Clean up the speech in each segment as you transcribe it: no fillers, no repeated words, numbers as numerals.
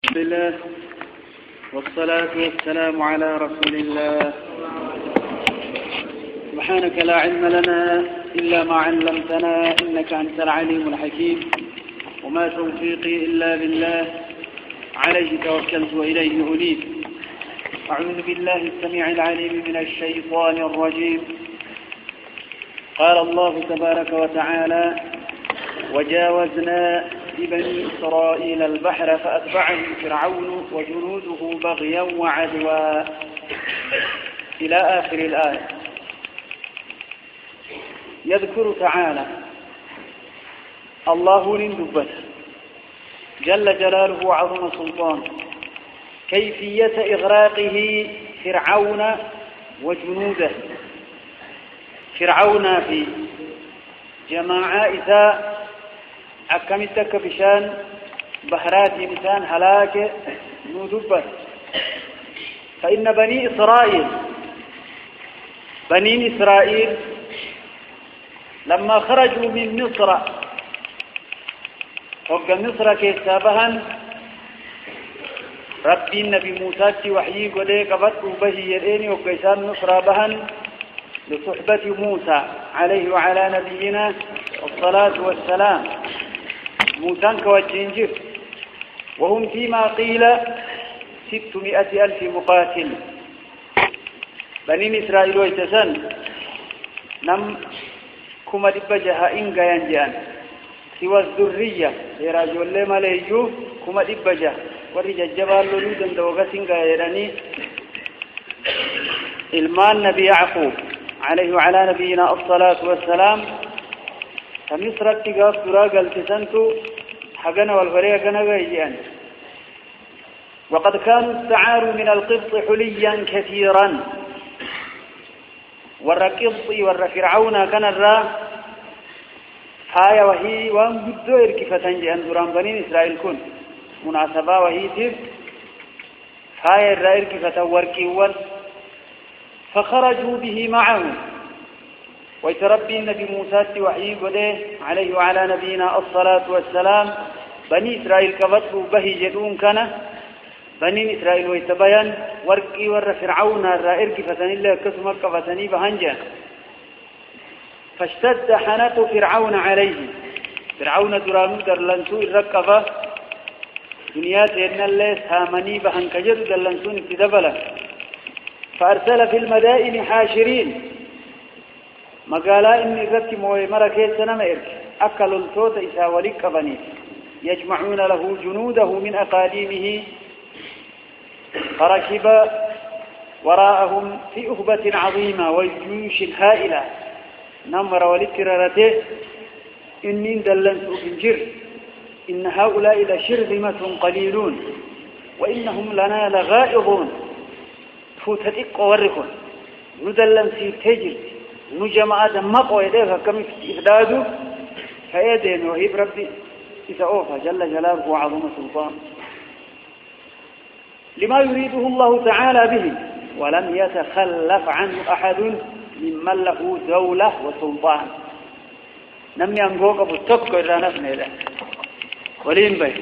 بسم الله والصلاة والسلام على رسول الله. سبحانك لا علم لنا إلا ما علمتنا إنك أنت العليم الحكيم، وما توفيقي إلا بالله، عليه توكلت وإليه أنيب. أعوذ بالله السميع العليم من الشيطان الرجيم. قال الله تبارك وتعالى: وجاوزنا ببني إسرائيل البحر فأتبعهم فرعون وجنوده بغيا وعدوا، إلى آخر الآية. يذكر تعالى الله لندبته جل جلاله وعظم سلطانه كيفية إغراقه فرعون وجنوده. فرعون في جماعة إذا أكملتك بشان بحرات إنسان هلاك ندبت. فإن بني إسرائيل لما خرجوا من مصر وقع مصر كيسابها ربي النبي موسى وحيي قديك فتوا به يدين وقيسان مصر بهن لصحبة موسى عليه وعلى نبينا الصلاة والسلام. موسى كوجينجر وهم فيما قيل 600,000 مقاتل. بني إسرائيل ويتسن نم كما دبجها إنجا ينجان سوى الذرية يراجل لما ليجو كما دبجها ورجى الجبال لولودا دوغة إنجا يراني إلمان نبي يعقوب عليه وعلى نبينا الصلاة والسلام. فمصر اتقاف دراغ التسنتو حقنا والفريق نغيجان. وقد كانوا استعاروا من القبط حليا كثيرا، والرقبط والرفرعون كان الرا هاي وهي وانجدو اركفة جان دران بنين إسرائيل كن مناسبة وهي تب هاي الرا اركفة وركيوان. فخرجوا به معه ويتربي النبي موسى وحي قده عليه وعلى نبينا الصلاة والسلام. بني إسرائيل كفتوا به جدون كان بني إسرائيل ويتبين ورقي ور فرعون الرائر فتن الله كسمك فتني بهنجا. فاشتد حنق فرعون عليه. فرعون درانو درلنسو الرقبة دنيا سيدنا الله سامني بهنكجر درلنسو ابتدبلا. فأرسل في المدائن حاشرين مقالا إني ذاتي موي مركيت سنم إرك أكلوا التوت إسا ولك بني يجمعون له جنوده من أقاديمه. فركب وراءهم في أخبة عظيمة والجيوش هائلة نمر ولترارته إني دلنت بنجر إن هؤلاء لشرذمة قليلون وإنهم لنا لغائظون. فوتتك ورقون ندلن في تجر نجمع مقوى يديها كم إفداده فيدين وهيب ربي إذا أوفى جل جلاله وعظم سلطان لما يريده الله تعالى به، ولم يتخلف عنه أحد ممن له دولة وسلطان. نمي أنقوك بالتبقى إذا نفني له ولين بي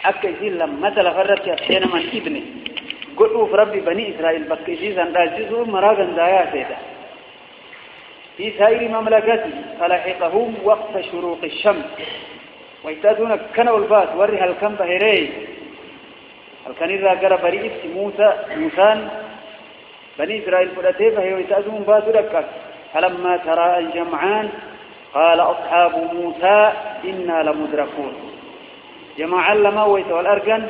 أكيسين لما مثل فرت يأتينا من ابنه قلوا في ربي بني إسرائيل بكيسيس أن راجزوا مراغا دايا سيدا في سائر مملكته فلحقهم وقت شروق الشمس. ويتادون كانوا الباس ورها الكم بهري الكن إذا قرى بريئة موسى بني إسرائيل فلتيه فهي ويتادون باس لك. فلما ترى الجمعان قال أصحاب موسى إنا لمدركون. جماعة لما ويتوى الأرقن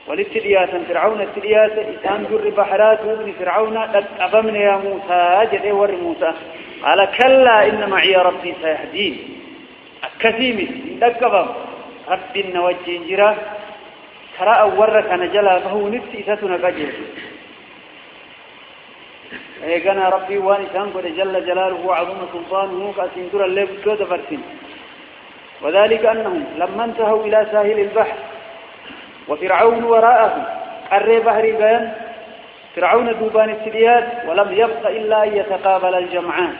والابتديات فرعون الابتديات إسان جر بحرات وابن فرعون قد أبمن يا موسى جد ور موسى قال كلا إن معي ربي سيهدين. الكثيم دقبم رب النوجه جرا ترى أورك نجلا فهو نفسي ستنا قجل إيقنا ربي وانسان قد جل جلاله وعظم سلطانه كأسين در الليل كود فرسين. وذلك أنهم لما انتهوا إلى ساحل البحر وفرعون وراءه قرر بحري بيان فرعون دوبان السريات ولم يبق إلا أن يتقابل الجمعان.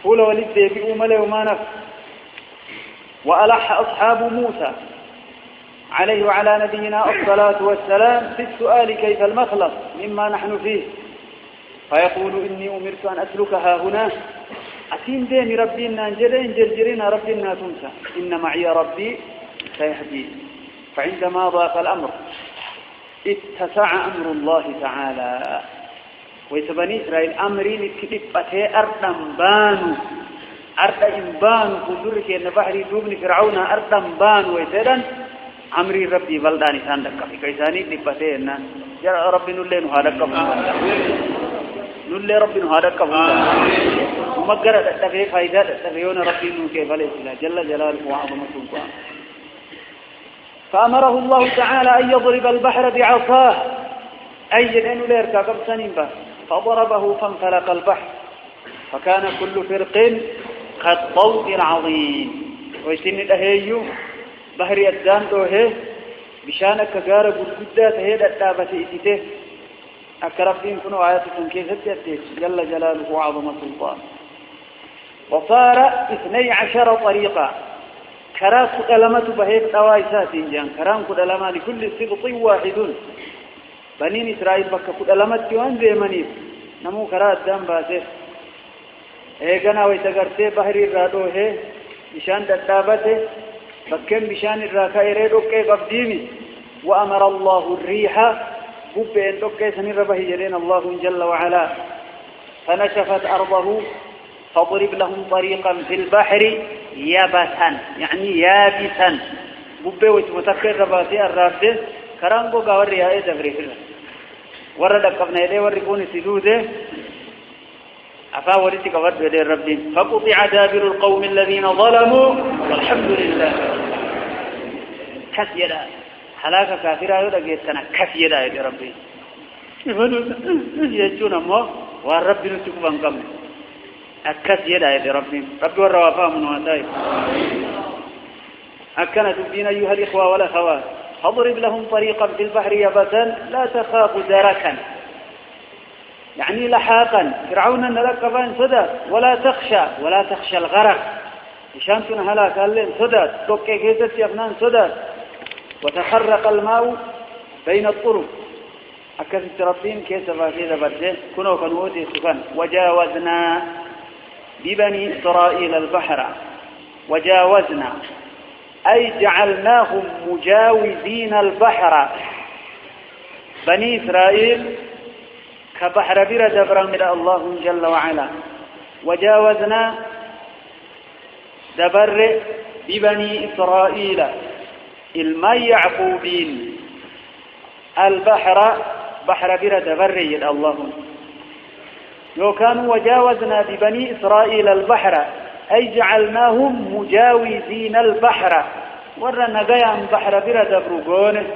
قول ولد بيئوا ملي وما نفس وألح أصحاب موسى عليه وعلى نبينا الصلاة والسلام في السؤال كيف المخلص مما نحن فيه، فيقول إني أمرت أن أسلكها هنا أتين دين ربنا انجلين جرجرين ربنا تنسى إن معي ربي سيهدين. فعندما ضاق الأمر اتسع أمر الله تعالى، ويتبني إسرائيل أمرين كتبته أردن بانو أردن بانو كذلك أن بحري دوبن فرعون أردن بانو ويتدن أمري ربي بلداني ساندك في كيساني كتبته أن جرى ربي نلين هادك نلين ربي هادك مقرأ تتفي فايدة تتفيون ربي كيف ليسلا جل جلاله وعظمته. فأمره الله تعالى أن يضرب البحر بعصاه أي أن ليركا قبل سنين به، فضربه فانفلق البحر فكان كل فرق كالطود العظيم. ويسن الأهيو بحر يدان دوه بشانك كغارب الجدة هيد التابة إتته أكرفين كنوا آياتكم كيف تأتيك جل جلاله وعظم سلطان. وصار 12 طريقا كراس قلمة بهيك توائسات جان كرام قلمة لكل سبط واحد. بنين إسرائيل بك قلمة جوان بيمنيف نمو كراس دام باسه ايقنا ويتقرته بحر الرادوه بشان تتابته بكم بشان الراكا إريدوك قبديمي. وأمر الله الريح ببين دوكي سنير بهجرين الله جل وعلا فنشفت أرضه فاضرب لهم طريقا في البحر يابسا يعني يابسا ببين وتمتكر رباتي الرابده كرانكو قاوري هاي تفريفر ورد قبنا يدي ورقون سدوده أفا ورد قبض يدي ربي فقطع دابر القوم الذين ظلموا والحمد لله. كسيدا حلاك كافرة يدقيتنا كسيدا يدي ربي يجون أمو والرب نتكبان قبل أكسيدا يدي ربي ربي والروافا من واتاي. أكنت الدين أيها الإخوة والأخوات فاضرب لهم طريقا في البحر يبسا لا تخاف دركا يعني لحاقا فرعون نلقبان صدى ولا تخشى الغرق إشانتنا هلاك اللين صدى توكي كيست يفنان صدى. وتخرق الماء بين الطرق أكثت ربين كيس فاسيدة برده كنوا كنوتي سكان. وجاوزنا ببني إسرائيل البحر وجاوزنا أي جعلناهم مجاوزين البحر بني إسرائيل كبحر بير دبرا من الله جل وعلا. وجاوزنا دبر ببني إسرائيل الماء يعقوبين البحر بحر بير دبر يد الله. لو كانوا وجاوزنا ببني إسرائيل البحر أي جعلناهم مجاوزين البحر ورنا قيام بحر بير دبرقون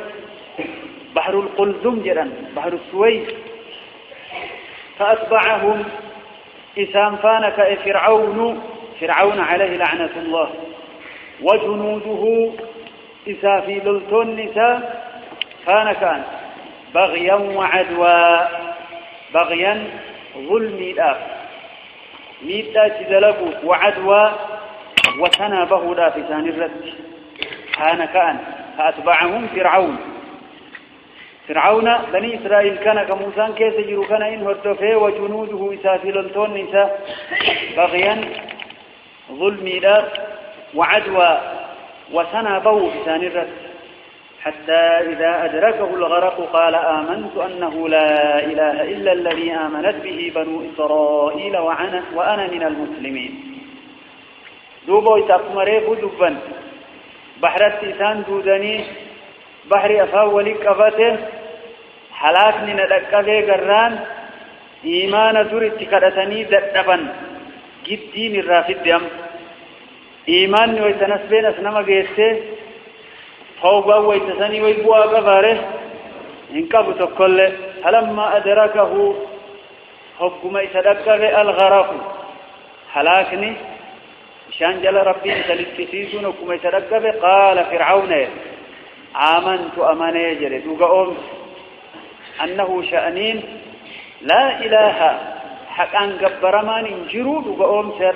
بحر القلزم جدا بحر السويس. فأتبعهم إسام فانك فرعون عليه لعنة الله وجنوده إسافي للتون نساء فانكان بغيا وعدوى بغيا ظلمي الآب ميتا تدلقوا وعدوى وتنابه لا في ثاني الرد فانكان. فأتبعهم فرعون بني إسرائيل كان كموسان كيس يجرو كان إن هرتفه وجنوده إسافي للتون نساء بغيا ظلمي الآب وعدوى وتنابه في ثاني الرد حتى إذا أدركه الغرق قال آمنت أنه لا إله إلا الذي آمنت به بنو إسرائيل وأنا من المسلمين. دوبو يتأمره دبا بحر التيسان دودني بحر أفاولي كفته حلاكني ندكفه قران إيمان درت كرتني دتبا جدين الرافد دم إيمان ويتنسبين أسنما قيسته فوقا ويتسني ويبوا قفاره إنكبت تقول فلما أدركه حكم يتدكه الغرق حلاكني شان جل ربي سلسيسون حكم يتدكه قال فرعون آمنت أماني جري دوغا أنه شأنين لا إله حقا قبرمان انجروا دوغا سر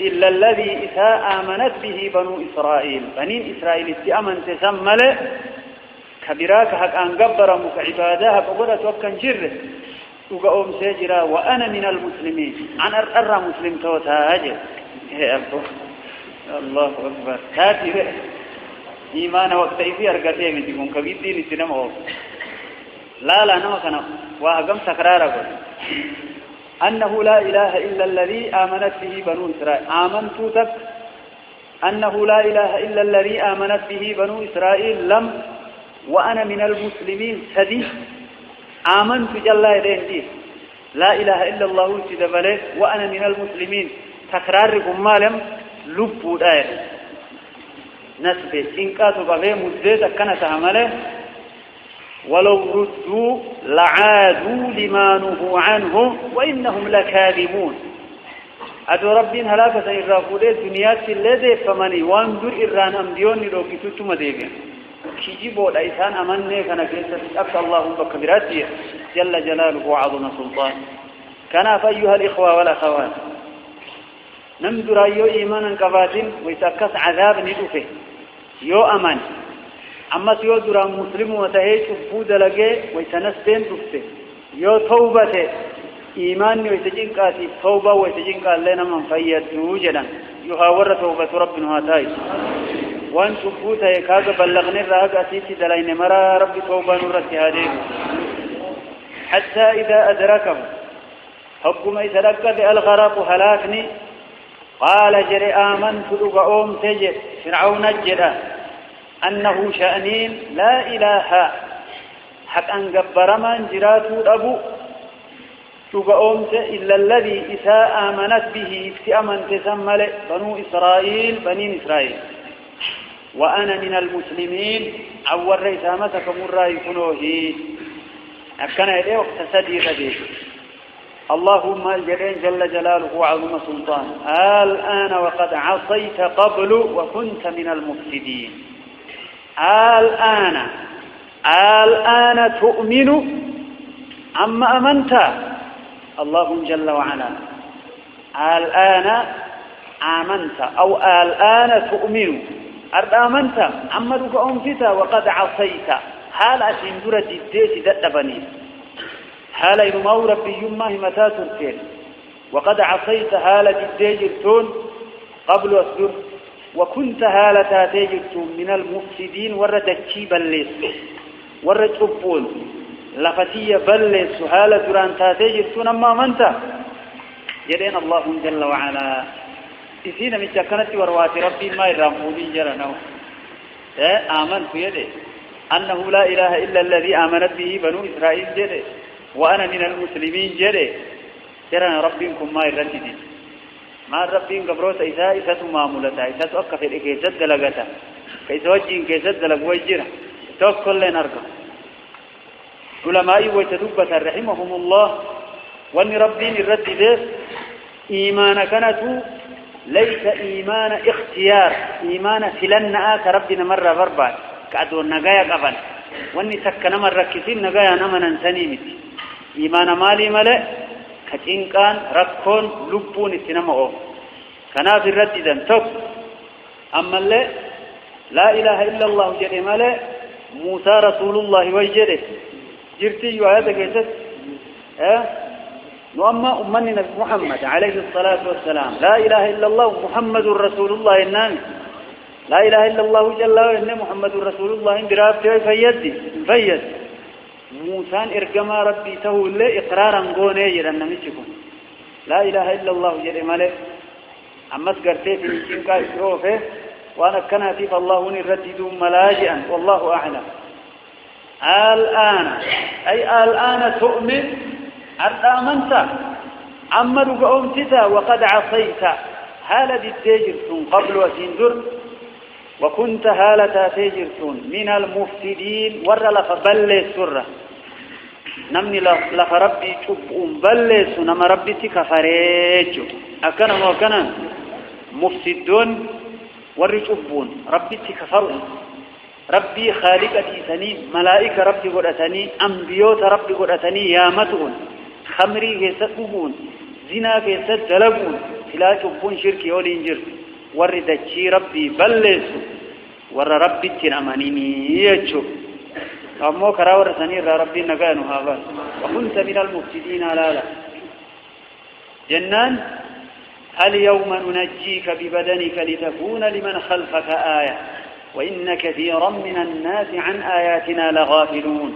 إلا الذي إذا آمنت به بنو إسرائيل بنين إسرائيل اتأمن تسمل كبراك حق أن قبر مكعبادها فقدت وكان جره وقوم سيجرا وأنا من المسلمين عن أرى مسلم توتاج يا أبو الله أكبر هاتي إيمان وقت في أرقتي من تكون كبير دين السينما لا نما كان وأقم تكراره أنه لا إله إلا الذي آمنت به بنو إسرائيل آمنت تك أنه لا إله إلا الذي آمنت به بنو إسرائيل لم وأنا من المسلمين سدي آمنت جل يديه لا إله إلا الله سيدبله وأنا من المسلمين تكراركم مالم لبوا داير نسبة إنكاس بغير مزيد كانت عمله ولو ردوا لعادوا لما نهوا عنه وإنهم لكاذبون أدو ربين هلاك سيرافو دي دنيات اللي فماني وانظر إران أمديون لو كتوتما ديبين كيجيبوا الأيسان أمني كان كيسا أكثر الله بكبيراتي جل جلاله وعظم سلطان كان فأيها الإخوة والأخوات نمدر أيو إيمانا كفاتين ويساكس عذاب ندفه يو أمان أما سيو درا مسلم وتهي شفود لغي ويسنسبين دفته يو توبته إيمان ويسجنكاتي توبة ويسجنكات لنا من فيده جدا يهاور توبة ربنا هاتاي وان شفوته يكاد بلغني الرهق أسيسي دلين مرا ربي توبة نورتي هذه حتى إذا أدركه حكم يتلقى الغرق هلاكني قال جري آمنت لقوم تجد فرعون الجدا أنه شأنين لا إله حق أن قبر من جراتو أبو لقوم إلا الذي إساء آمنت به افتأمن تسمل بنو إسرائيل بنين إسرائيل وأنا من المسلمين أول ريسامتك مرة يكونوه أكنا إليه واقتصدي رديه اللهم الجلين جل جلاله وعظم سلطان الآن وقد عصيت قبل وكنت من المفسدين الآن تؤمن أما أمنت الله جل وعلا الآن آمنت أو الآن تؤمن أمنت أما دك أنفت وقد عصيت حال أسندر جديت دبني حال إنما ربي يما همتا تركين وقد عصيت حال جديجرتون قبل أسدر وكنت حال تاتيجرتون من المفسدين وردتشي بلس وردتشبون لفتي بلس حال دران تاتيجرتون أما منت جلين الله جل وعلا إذن من جكنت وروات ربي ما يراموني جرنو آمنت يدي أنه لا إله إلا الذي آمنت به بنو إسرائيل جدي وأنا من المسلمين جري جرنا ربكم ما يرددي ما ربين قبروت إساء معمولتا إساء أكف الإكيسد لغتا كيس وجين كيسد لغويجرة توكل لنا أرقى علماء ويتدبة رحمهم الله وأن ربين الردد إيمان كانت ليس إيمان اختيار إيمان فلنا ربنا مرة فربا كأدو النقايا قبل وأن سكنا مرة كثير نقايا نمنا سنيمت إيمان مالي ملئ كتنكان ركون لبون السينما كنا في الردد توك أما اللي لا إله إلا الله جل ملئ موسى رسول الله وجده جرتي يعاد كيست وأما أمني نبي محمد عليه الصلاة والسلام لا إله إلا الله محمد رسول الله إنان لا إله إلا الله جل وعلا محمد رسول الله إن برابته فيد موسى إرجما ربي تولى إقرارا قوني جرنا نمشيكم لا إله إلا الله جل ملك أما سكرتي في الشنكا إسروفه وأنا كناتي فالله نردد ملاجئا والله أعلم الآن تؤمن أرآمنت عمرك أمتتا وقد عصيت هالة التاجرتون قبل وسندر وكنت هالة تاجرتون من المفسدين ورلف بلس سرة نمني لف ربي تبؤن بلس نما ربي تكفريج أكنا وكنا مفسدون ورجبون ربي تكفرون ربي خالقتي سني ملائكة ربي قرأتني أنبيوت ربي قرأتني يامتون خمري كيستقبون زنا كيست دلقون لا تبون شركي ولينجر وردتشي ربي بلسوا ور ربي تنأمانيني يجو أمو كراور سنير ربي نقانو هذا وكنت من المفسدين لا جنان اليوم ننجيك ببدنك لتكون لمن خلفك آية وإن كثيرا من الناس عن آياتنا لغافلون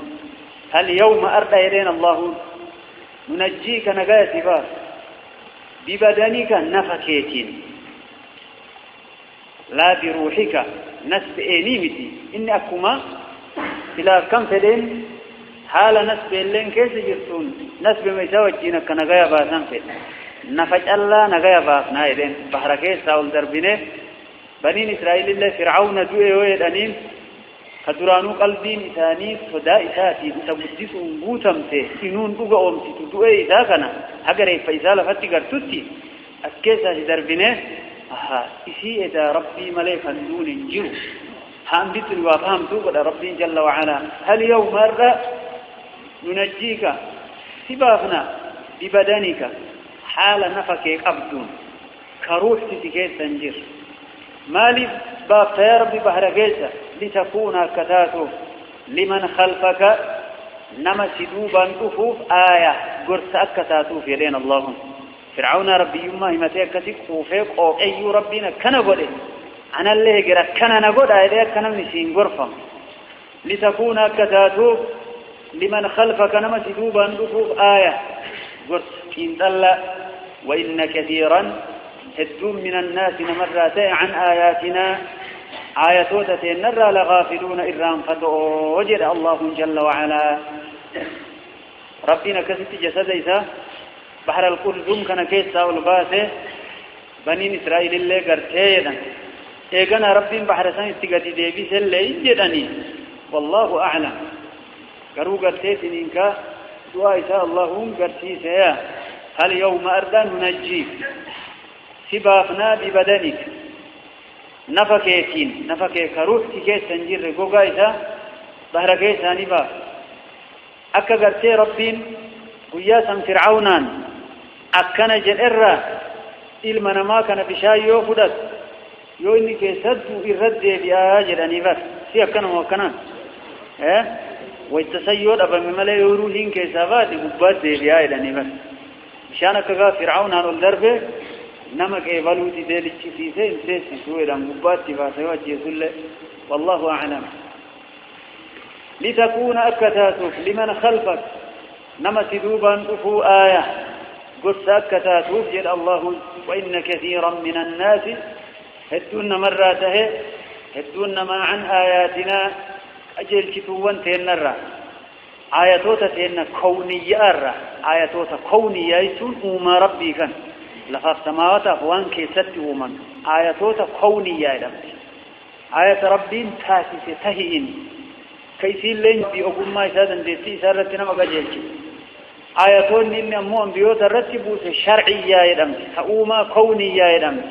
اليوم أرضى إلينا الله ننجيك نقاية باس ببدنك نفكيتين لا بروحك نسب إنيمتي إني أكما إلى كم فدين حال نسب اللين كيس جرتون نسب ميساوجينك كنقايا باسان فد نفج الله نقايا باسنا إذن بحر كيس ساول دربينه بنين إسرائيل الله فرعون دوئي ويدانين كدرانو قلبين إساني صدا إساتي تبديس أنبوتمته إنون دوغا أمسي دوئي إساكنا هكذا فإسالة فتقر تتي أسكيسا دربينه إسي إذا ربي مليكا دون انجرو هم بيتر وفهم توقد ربي جل وعلا هل يوم مرة ننجيك سبافنا ببدنك حال نفكك أبدون كروح تتكيس تنجر مالي باب يا ربي بحر كيسا لتكون كتاتو لمن خلفك نما سدوبا أفوف آية قرص أكتاتو في دين اللهم فرعون ربي يما همتك تكوفيك أو أي ربنا كان قوله أنا اللي قرأ كان نقول هذا كان نسين غرفة لتكون كتاتو لمن خلفك نما سدوبا أفوف آية قرص إن دل وإن كثيرا هدوم من الناس نمرات عن آياتنا آياتوتة نرى لغافلون إرام فتوجد الله جل وعلا ربنا كسبت جسد إيسا بحر القلزم كان كيسا والباسه بنين إسرائيل اللي قرتينا إيقنا ربين بحر سان استقاتي ديبيس اللي إنجدني والله أعلم قروا قرتيتين إنك دعا إيسا اللهم قرتيسا هل يوم أردان ننجيك سبافنا ببدنك نفكيتين نفكيك روحتي كيس تنجير قوغا إيسا ظهر كيسا نبا أكا قرتي ربين قياسا فرعونان أكنا جلئرة إلمنا ما كان بشاي يوفدت يو إني كيسدو إرد بآجر أنيبات سي أكنا موكنا ويتسيود أبا مملا يوروهين كيسافات قبات بآجر أنيبات مشانك قا فرعونان والدربة نمك إيبالوتي ديلي تشفيسي انسيسي سويدا قبات باسيوات يسول والله أعلم لتكون أكتاتك لمن خلفك نما سدوبا أفو آية قص أكتاتك جل الله وإن كثيرا من الناس هدون مراته هدون ما عن آياتنا أجل كتوان تينرى آياتوتا تين كونية أرى آياتوتا كونية يسون أوما ربي كان لفاق سماوات أخوان كيست أوما آياتوتا كونية آيات ربين تاسس تهين كيسين لين في أقوم ما يسادن ديسي سارتنا مقاجلك آياتون إن أمون بيوت الرتبوس شرعية يدمس تأوما كونية يدمس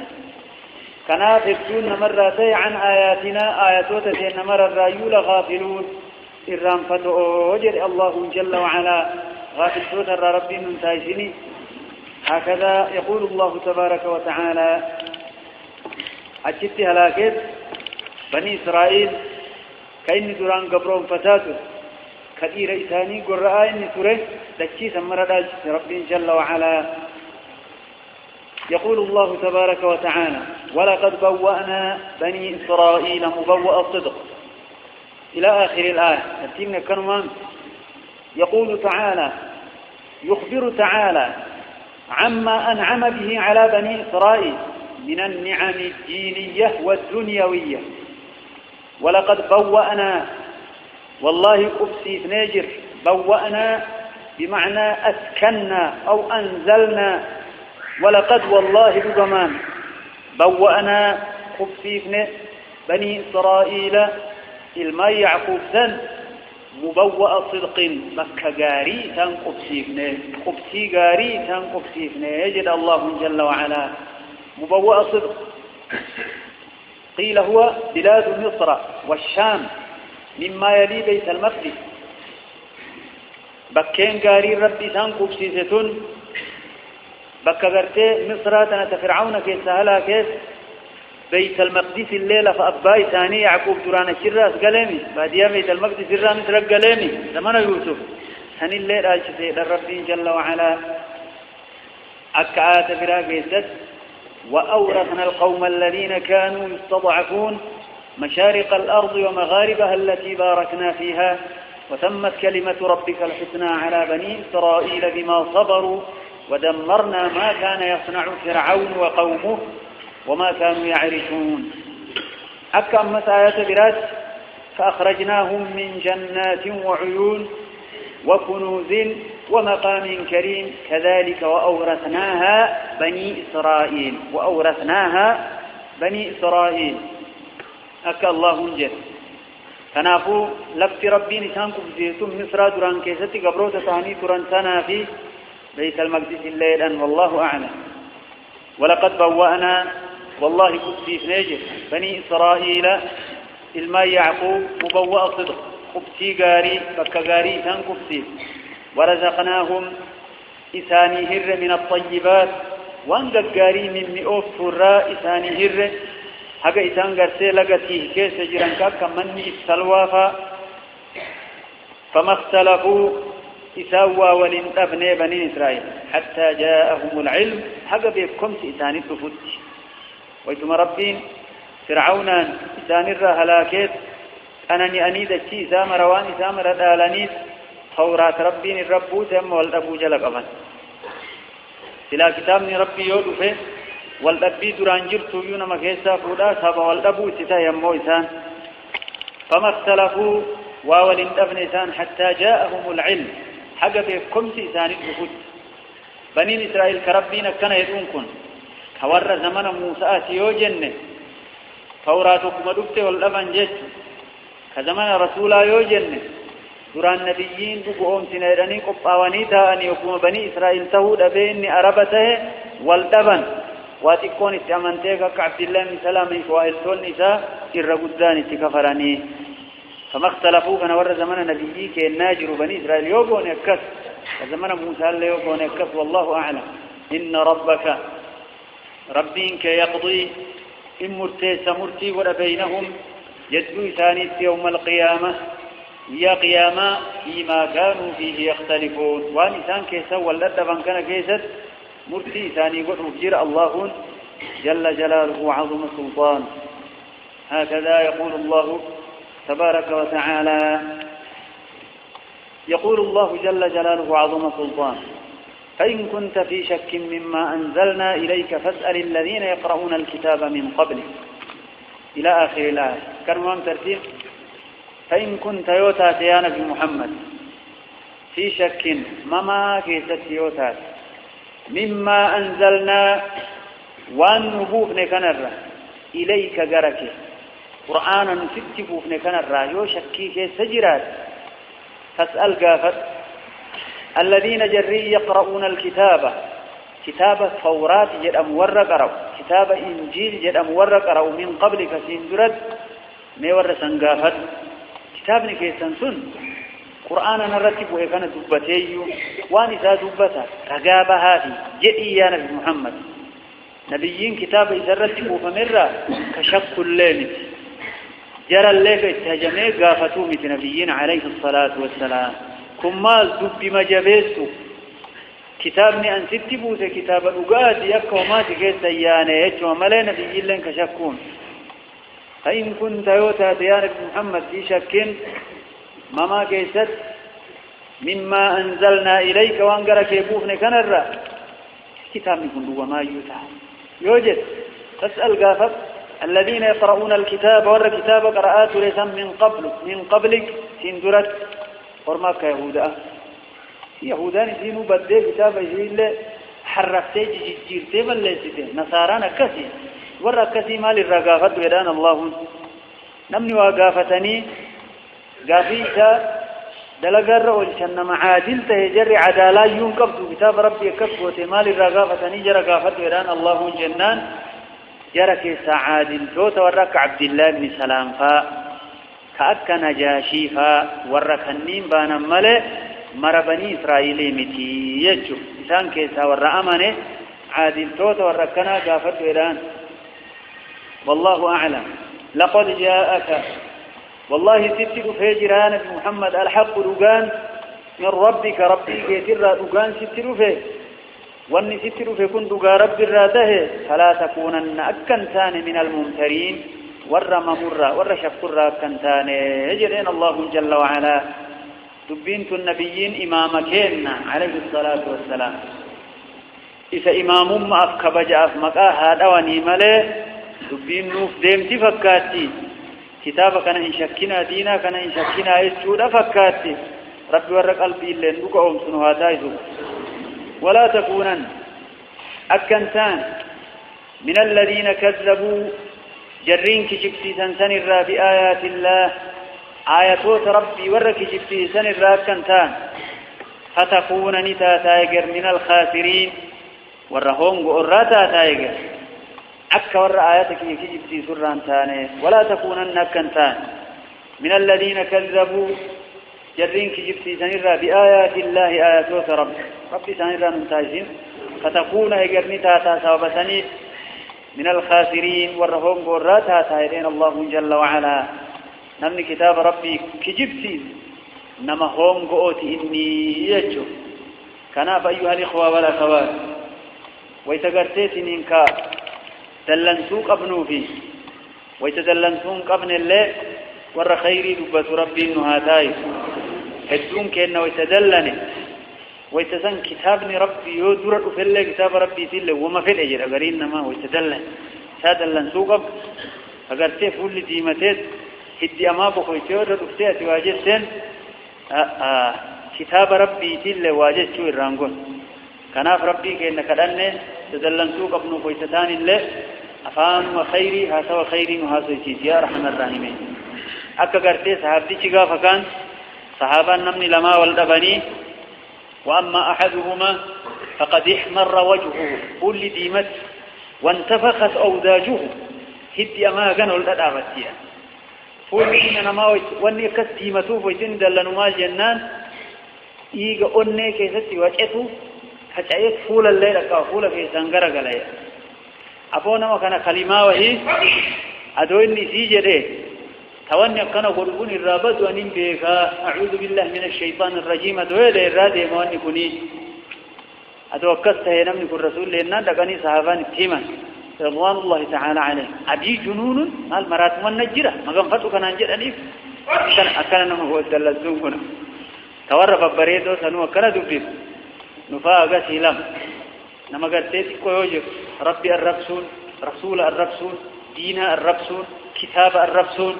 كنا تبتون مرتي عن آياتنا آياتوتة نمر الرايول غافلون إرام فتوجر الله جل وعلا غافل سوت ربي من تايسني هكذا يقول الله تبارك وتعالى أجدت هلاكت بني إسرائيل كأن دران قبرهم فتاتوا كثير إساني قرآن إني تره لكي سمر ربي جل وعلا يقول الله تبارك وتعالى ولقد بوأنا بني إسرائيل مبوأ الصدق إلى آخر الآية تتمنى كرمان يقول تعالى يخبر تعالى عما أنعم به على بني إسرائيل من النعم الدينية والدنيوية ولقد بوأنا والله أبسي فناجر بوأنا بمعنى أسكننا أو أنزلنا ولقد والله بضمان بوأنا أبسي بني إسرائيل الماء يعقوب سن مبوأ صدق مكة قاري تن قبسي قاري تن قبسي يجد الله جل وعلا مبوأ صدق قيل هو بلاد مصر والشام مما يلي بيت المقدس بكين قاري ربي تنقب سيستون بكا قرتي مصر تنت فرعون كيس هلا كيس بيت المقدس الليلة فأباي ثاني يعقوب دران الشراس قليمي بعدها بيت المقدس الران ترق قليمي زمان يوسف هن الليلة الشفيء للرب جل وعلا أكعات براقيست وأورثنا القوم الذين كانوا يستضعفون مشارق الأرض ومغاربها التي باركنا فيها وتمت كلمة ربك الحسنى على بني إسرائيل بما صبروا ودمرنا ما كان يصنع فرعون وقومه وما كانوا يعرشون أكم مسايا برات فأخرجناهم من جنات وعيون وكنوز ومقام كريم كذلك وأورثناها بني إسرائيل أكا الله جل كنافو لفت ربي نسانكم زيتم مصر دران كيستي قبروت ثاني تران سنا في بيت المقدس الليلا والله أعلم ولقد بوأنا والله قدسي نجر بني إسرائيل الماء يعقوب مبوأ صدق قبسي قاري فكقاري تان قبسي ورزقناهم إساني هر من الطيبات وانقى قاري من مئوف فراء إساني هر حقا إسان قرسي لقتيه كيس جرانكا كمني السلوافا فما اختلفوا إساوا ولنتبني بني إسرائيل حتى جاءهم العلم حقا بيبكم إساني الدفوت ويتم ربين فرعون إساني الرهلاكيت أنني أنيد الشيء سامر واني سامر الآلانيت فورات ربين الربو تم والأبو جلق أفن سلا كتابني ربي يودفه والأبي دران جرتو يونما كيسا فودا سابا والأبو ستا يمو إسان فما اختلفوا واولين أبن إسان حتى جاءهم العلم حقا بكم إسان الدفوت بني إسرائيل كربين كان يدونكم كور زمن موسى تيو جنة فوراتكم دبت والأبن جيش كزمن رسولا يو جنة دران نبيين بقوم سنيراني قبعواني تااني وكما بني إسرائيل تهود أبيني أربته والأبن واتكون استعمانتك كعبد الله من سلامي فوائلتون نساء إرقودان استكفراني فما اختلفوا فنور زمن نبيين كالناجر بني إسرائيل يوقون يكس وزمن موسى اللي يوقون يكس والله أعلم إن ربك ربك يقضي إن مرتي سمرتي ولا بينهم يدو ثاني يوم القيامة يا قيامة فيما كانوا فيه يختلفون وانسان كيسا والأدبان كان كيسا مرتي ثاني وحجر الله جل جلاله وعظم سلطان هكذا يقول الله تبارك وتعالى يقول الله جل جلاله وعظم سلطان فإن كنت في شك مما أنزلنا إليك فاسأل الذين يقرؤون الكتاب من قبلك إلى آخر الآية كرمان ترتيب فإن كنت يوتات يا نبي محمد في شك مما كيست يوتات مما أنزلنا وأن نبوفن كنرة إليك قرك قرآنا ستبوفن كنرة يو شكيك سجرات فاسأل قافت الذين جري يقرؤون الكتاب كتاب التوراة جد أمور قرأوا كتاب إنجيل جد أمور قرأوا من قبلك سندرد ميور سنقافت كتابني كيسان سن قرآن نرتب وإيقان دبتي وانسا دبتا رقابة هذه جئي يا نبي محمد نبيين كتاب إذا رتبوا فمرة كشق الليل جرى الليل اتهجمي قافتوا مثل نبيين عليه الصلاة والسلام كمال دب مجابيسو كتابني أن ستبوت كتاب الأقاد يكومات كيسا يانا يجوا ملي نبيين لن كشكون فإن كنت يوتا يا نبي محمد في شك مما كيست مما أنزلنا إليك وانقرك يبوفن كنرى كتاب نكون وما يوتا يوجد تسأل قافت الذين يقرؤون الكتاب ور كتاب قرآت ليس من قبلك سندرت ورماك يهودان سينو بدي كتاب يجيل حرفتي جيرتي من ليستي نصارانا كسي ور كسي مال الرقافت ودان الله نمني وقافتني قافيتا دلقر والشن معادل تهجر عدالا ينقبت كتاب ربي كفوتي مال الرقافتني جر قافت ودان الله جنان جرك سعادل توت ورك عبد الله بن سلام كأك نجاشي ورك النين بانا ملئ مر بني إسرائيل متي يجو إنسان كيسا ور أمانه عادل توت وركنا قافت ودان والله أعلم لقد جاءك والله ستر في جيران محمد الحق رجان من ربك ربي كثير رجان ستر فيه واني ستر في كن رب الراته فلا تكونن أكنتان من الممترين ور ممرة ور شفر أكنتان يجرين الله جل وعلا دبينت النبيين إمامكين عليه الصلاة والسلام إذا إمام ما أفكبج أفمكا هذا ونيمله دبين نوف ديمتي فكاتي كتابة كان إن شكنا دينا كان إن شكنا يسجود فكاتي ربي ورق قلبي اللي نبقهم سنوها تايزو ولا تكونن أكنتان من الذين كذبوا جرين كجبتي سنسن الرا بآيات الله آياتوت ربي ورق كجبتي سن الرا كنتان فتكون نتا تايجر من الخاسرين ورهم قراتا تايجر أكا ور آياتك كجبتي سران تاني ولا تكونن أكنتان من الذين كذبوا جرين كجبتي سنرى بآيات الله آياتوت ربي سنرى نمتاجين فتكون هجرني تاتا سوابسني من الخاسرين ورهم قراتا تايرين الله جل وعلا نمني كتاب ربي كجبتي نما هم قوتي إني يجو كان فأيها الإخوة والأخوات ويتقرتيتني إنكا دلنسوك ابنو فيه ويتدلنسون قبن الله ور خيري دبة ربي نهاتاي هدون كأنه ويتدلني ويتسن كتابني ربي يدور في الله كتاب ربي تله وما في الأجر أقرين نما ويتدلن تدلنسوك اب أقرتي فول ديمتات هدي أما بخويتي ورد افتيات واجسين كتاب ربي تله واجس شو الرانقون كناف ربي كأنك لأنه تدلنسوك ابنو ويتتاني الله أفان وخيري هذا وخيري وهذا يا رحم الراحمين أكا قرتي صحابتي شقا فكان صحابا نمني لما والدبني وأما أحدهما فقد احمر وجهه كل ديمت وانتفخت أوداجه هدي أما كانوا الأدابتيا فول إننا ما واني كس ديمته ويتن دلنو ما جنان إيغا أني كيستي وجهته حتى فول الليل فول في سنغر غلايا أبونا وكان كلمة وهي أدويني سيجده تواني كان قربون الرابط وانين بيكا أعوذ بالله من الشيطان الرجيم أدوية الرادة مواني كني أتوكست هنا من الرسول لأننا دقاني صحابان التيمان رضوان الله تعالى عليه أبي جنون المرات من نجرة مقام فتو كان أنجر أليف أكان نمو هو الدلزون كنا تورف بريدو سنو أكنا دبيب نفاق سيلام نما قرتيت كويوجو ربي الرسول رسول الرسول دين الرسول كتاب الرسول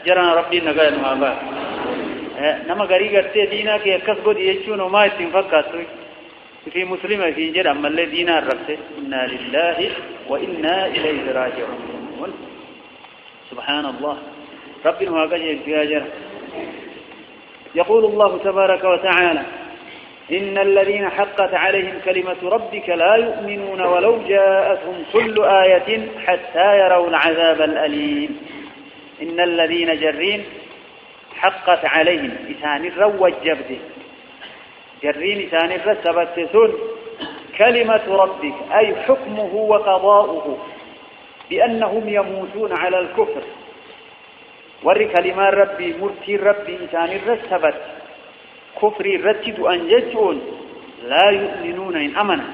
جرنا ربي نجاي نوابا نما قري قرتي دينا كي كسبوا ديجون وما يتفقوا في مسلمة في جرا من الذين الرسول إنا لله وإنا إليه راجعون سبحان الله ربي نواجه في جرا يقول الله تبارك وتعالى إن الذين حقت عليهم كلمة ربك لا يؤمنون ولو جاءتهم كل آية حتى يروا العذاب الأليم إن الذين جرين حقت عليهم إثان الرو الجبد جرين إثان الرسبتسون كلمة ربك أي حكمه وقضاؤه بأنهم يموتون على الكفر ور كلمات ربي مرتي ربي إثان الرسبت كفري رتد أنجتون لا يؤمنون إن أمنا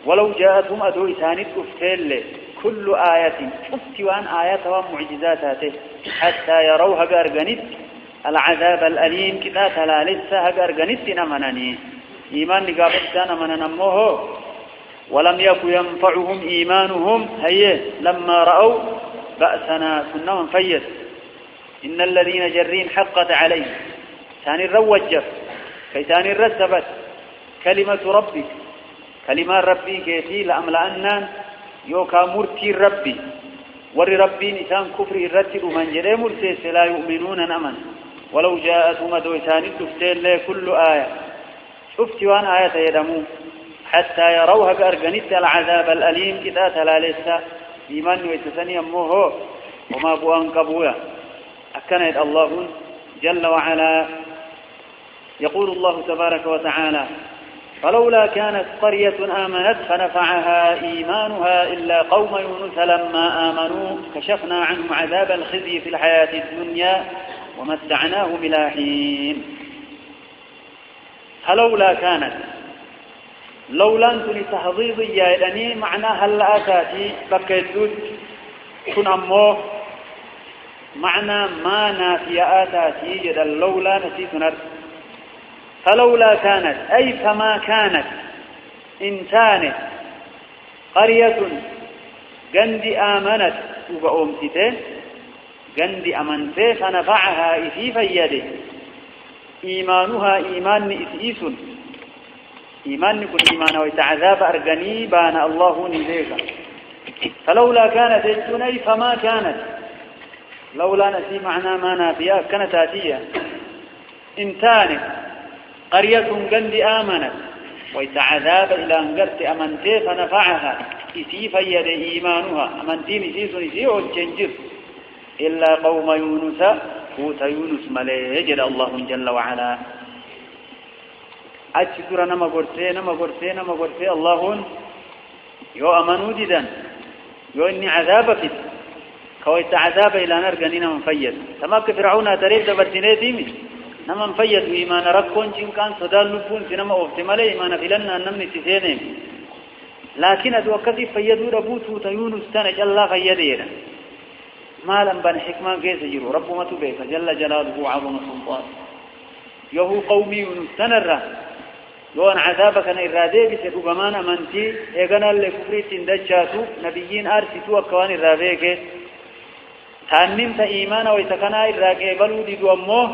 ولو جاءتهم أدو إثان الكفتل كل آية شفتوان آيات ومعجزاتها حتى يروها بأرغنت العذاب الأليم كذا تلالسها بأرغنت نمناني إيمان لقابتان من نموه ولم يكن ينفعهم إيمانهم هيه لما رأوا بأسنا سنهم فيس إن الذين جرين حقت عليهم ثاني الروجف كي ثاني الرسبت كلمة ربك كلمة ربي كيتي لأملأن يوكا مرتي ربي ور ربي نسان كفر الرتب من جري مرسيس لا يؤمنون أمن ولو جاءتهم دويتان الدفتين لي كل آية شفت وان آية يدمو حتى يروها بأرغنت العذاب الأليم كذا تلالسا إيمان ويتسني أموه وما بوان قبويا أكنت الله جل وعلا يقول الله تبارك وتعالى فلولا كانت قرية آمنت فنفعها إيمانها إلا قوم يونس لما آمنوا كشفنا عنهم عذاب الخزي في الحياة الدنيا ومتعناهم إلى حين. فلولا كانت لولا أنتم تحضيضي يعني معناها هلا أتاتي بكيدود كن أموه معنى ما نافي آتاتي جدا لولا نسيتنا. فلولا كانت أي فما كانت إنسان قرية جند آمنت وبأمتته جند أمنته فنفعها إثي فيده إيمانها إيمان إثيس إيمان كل إيمان ويتعذاب أرغني بان الله نزيك. فلولا كانت أي فما كانت لولا نسي معنى ما نافيا كانت آتية إنسان قرية جند آمنت ويتعذاب إلى أنقرت أمنتي فنفعها إسي فيد إيمانها أمنتي نسيس نسيء والجنجر إلا قوم يونس فوت يونس مليه جل الله جل وعلا. أجسر نما قرسي الله يو أمنوا جدا يو إني عذابك كويت عذاب إلى نرقنين من فيد تماك فرعون تريد دبرتني ديمي نما فيد إيمان ركون جن كان صدال نبون سنما أفتمال إيمان فلنا نمني تسينهم لكن أتوقف فيدوا ربوتوا تيونس تنج الله فيدينا ما لم بن حكما كيس جرو رب ما تبيك جل جلاله عظم سلطان يهو قومي يونس تنره يوان عذابك أن إرادي بسيطو بمان أمانتي إيقنا اللي كفريت اندجاتو نبيين آرسيتو أكوان إراديك تأنمت إيمانا ويتكنا إراقي بلو دي دواموه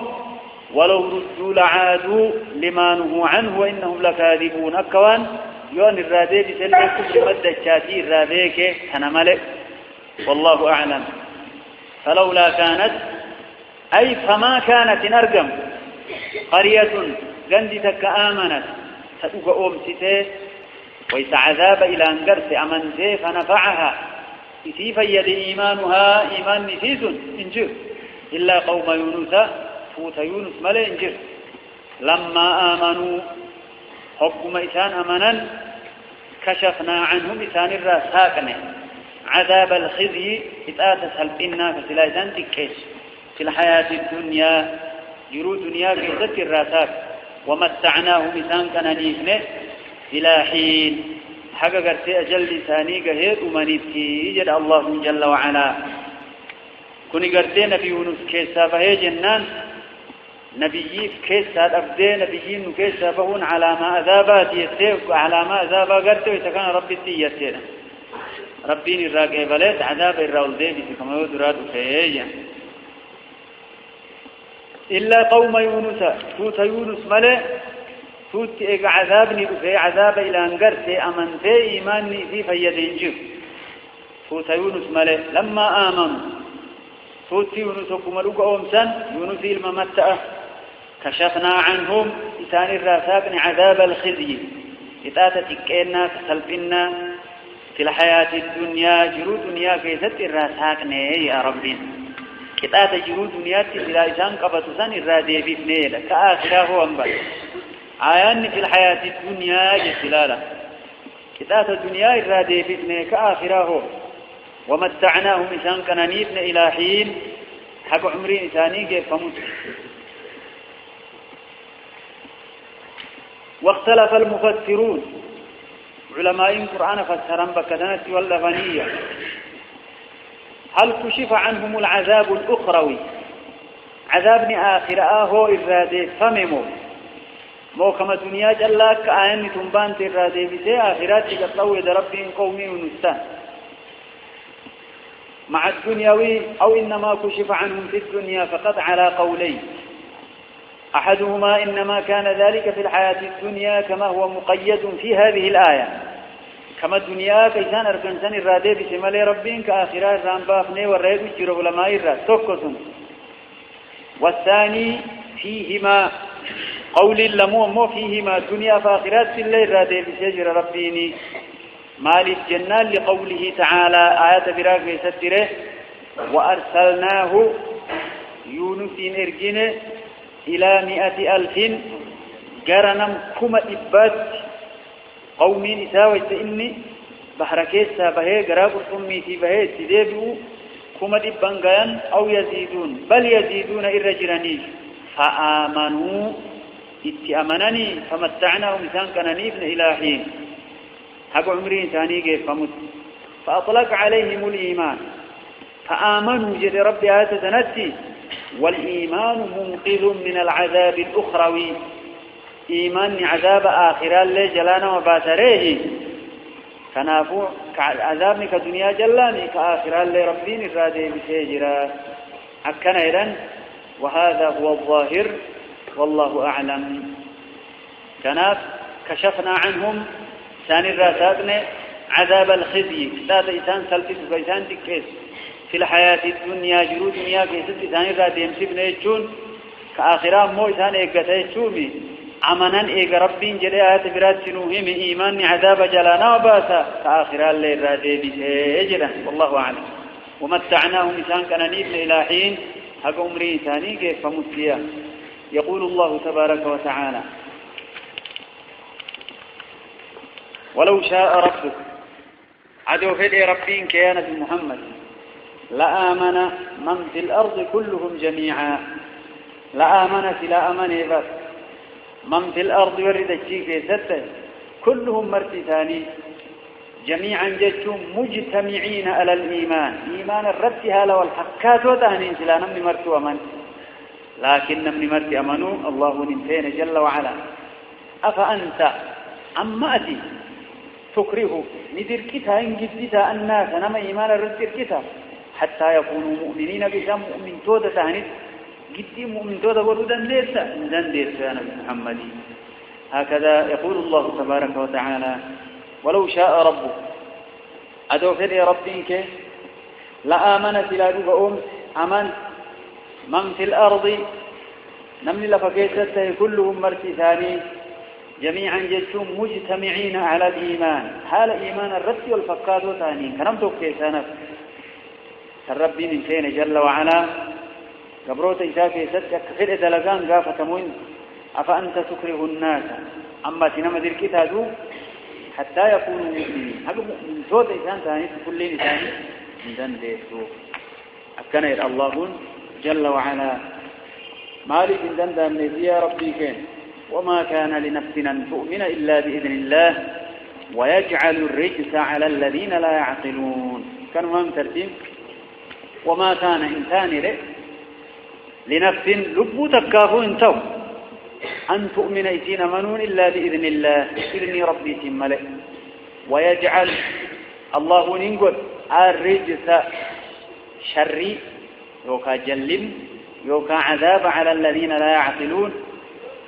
ولو ردوا لعادوا لما نهوا عنه وإنهم لكاذبون أكوان يوان إرادي بسيطو كفر مدجاتي إراديك تنملك والله أعلم. فلولا كانت أي فما كانت نرقم قرية قندتك آمنت تدوك أمسته ويتعذاب إلى أنقرت أمنته فنفعها إتي فيد إيمانها إيمان نسيس إنجر إلا قوم يونس فوت يونس ملئ إنجر لما آمنوا حكم إسان أمنا كشفنا عنهم إسان الرساقنا عذاب الخزي إتآت سلبنا فسلايسان تكيش في الحياة الدنيا يرو دنيا كيست الرساق ومتعناه إسان كان نيفنه إلى حين حقا أجل لساني قهير ومنيتي جد الله جل وعلا كوني قرتي نبي يونس كيسا فهي جنان نبيي كيسا أبدي نبيين كيسا فهون على ما أذابات يتيك على ما أذابا قرتي ويتكان ربي تيتينا ربين الراقع بلد عذاب الرول دي كما يدراد فهي إلا قوم يونس فوت يونس ملئ فوت إيق عذابني بفي عذاب إلى أنقرت أمن في إيماني في فيدين جف فوت يونس ملئ لما آمنوا فوت يونس وكملوك أمسا يونس الممتأة كشفنا عنهم إسان الراسابن عذاب الخزي إتاتتك إنا كسلبنا في الحياة الدنيا جرو دنيا كيست الراساقن يا ربي إتات جرو دنيا تسلا إسان قبطسان الرادي بفنيلة كآخره أنبال آيان في الحياة الدنيا جسلالة كتات الدنيا الرادي بفنيلة كآخره ومتعناهم إسان كنانيفن إلى حين حق عمري إساني كيف فمت. واختلف المفسرون علماء القرآن فسرن بكتنة واللغنية هل كشف عنهم العذاب الأخروي عذاب آخر الرادي فممو مو كما دنيا جلاك آيان تنبان الرادي بسي آخرات تقطوي دربهم قومي ونستان مع الدنيوي أو إنما كشف عنهم في الدنيا فقط على قولين أحدهما إنما كان ذلك في الحياة الدنيا كما هو مقيد في هذه الآية كما الدنيا كيسان أركنسان الرادي بسمال ربين كآخرات رانبافني والرئيب الشرب لما إرى توقسون. والثاني فيهما قول اللموم فيهما الدنيا فآخرات في الليل الرادي بسجر ربيني مال الجنان لقوله تعالى آية براك يستره وأرسلناه يونس إرجنه إلى 100,000 قرنم كما إبات قومي نساوي إني بحر كيسا بهي قراب رسميتي بهي تديبوا كما دبان أو يزيدون بل يزيدون الرجلاني فآمنوا اتأمنني فمتعناهم إنسان كانني ابن إلى حين حق عمري ثاني كيف فمت فأطلق عليهم الإيمان فآمنوا جل ربي آية تنتي والإيمان منقذ من العذاب الأخروي إيمان عذاب آخرة اللي جلانا وباتريه كنافو كعذاب كدنيا جلاني كآخرة اللي ربين الرادي بسيجرا أكنا إذن وهذا هو الظاهر والله أعلم كناف كشفنا عنهم ثاني الراتاتنا عذاب الخزي ذات إنسان سلفت وإنسان تكيس في الحياة الدنيا جرو دنيا كيست ثاني الرات يمسبنا يجون كآخرة مو إنسان إيقاتا يجومي عمنا إيق ربين جليات برات سنوهم إيمان عذاب جلانا وباسا كآخرة اللي الراتي بسيجرا والله أعلم ومتعناهم إنسان كان نيبن إلى حين حق عمري ثاني كيف فمسليا يقول الله تبارك وتعالى ولو شاء ربك عدو فدي ربين كيانة محمد لآمن من في الأرض كلهم جميعا لآمنت لا أمن بس من في الأرض ورد الشيء ستة كلهم مرتثاني جميعا جدتم مجتمعين على الإيمان إيمان الرد هذا والحكات وتهنين سلا نمني مرت أمن لكن نمني مرت أمنوا الله ننتين جل وعلا أفأنت أمأتي تكره ندركتها إن جدتها الناس نما إيمان الرد دركتها حتى يكونوا مؤمنين بسم مؤمن تودة تهنين جدي مؤمن تودة وردا ديرتا إذن ديرتا نبي محمد هكذا يقول الله تبارك وتعالى ولو شاء ربك أدو فدي ربك لآمنت لا تبقون أمن من في الأرض نمني لفكيسته كلهم مرتثاني جميعا جدتم مجتمعين على الإيمان حال إيمان الرد والفقاد وثاني كنمتو كيسانا الرب من كين جل وعلا قبروت إساكي ستك كفر دلقان قافة موين أفأنت تكره الناس أما تنام ذي الكتاب حتى يكونوا مؤمنين هذا مؤمن صوت إنسان ثاني كل إنسان إنسان ديسو أكنا الله جل وعلا مالك إنسان دام يا ربي كين وما كان لنفس أن تؤمن إلا بإذن الله ويجعل الرجس على الذين لا يعقلون كان مهم ترتيب وما كان إنسان لنفس لبو تكافو انتو أن تؤمن إتين منون إلا بإذن الله إذن ربي تملئ ويجعل الله ننقل الرجس شري يوكا جلم يوكا عذاب على الذين لا يعقلون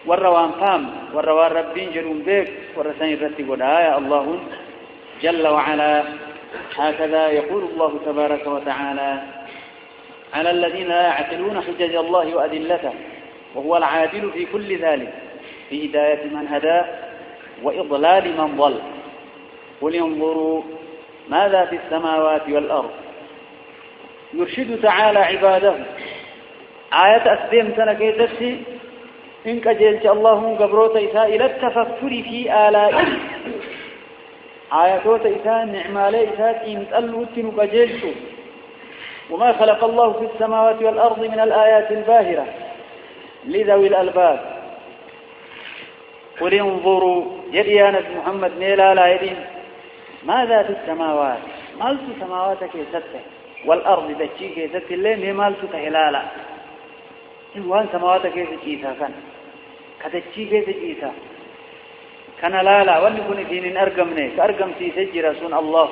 والروان فام والروان ربين جلون بيك والرسان يرتب آية الله جل وعلا هكذا يقول الله تبارك وتعالى على الذين لا يعقلون حجج الله وأدلته وهو العادل في كل ذلك في هداية من هدى وإضلال من ضل قل ينظروا ماذا في السماوات والأرض يرشد تعالى عباده آية أسديم تنكيتتي إنك جلت اللهم قبروت إساء إلى التفكر في آلائه آياتوت إساء نعمالي إساء إمتألوت نكجلت وما خلق الله في السماوات والأرض من الآيات الباهرة لذوي الألباب قل انظروا يديانا محمد ميلا لا يدين ماذا في السماوات مالت سماواتك يسته والأرض دجيك يسته اللي مالت تهلالا وان سماواتك يسجيتا كان كدجيك يسجيتا كان لا وان يكون دين أرقمني كأرقم سيسجي رسول الله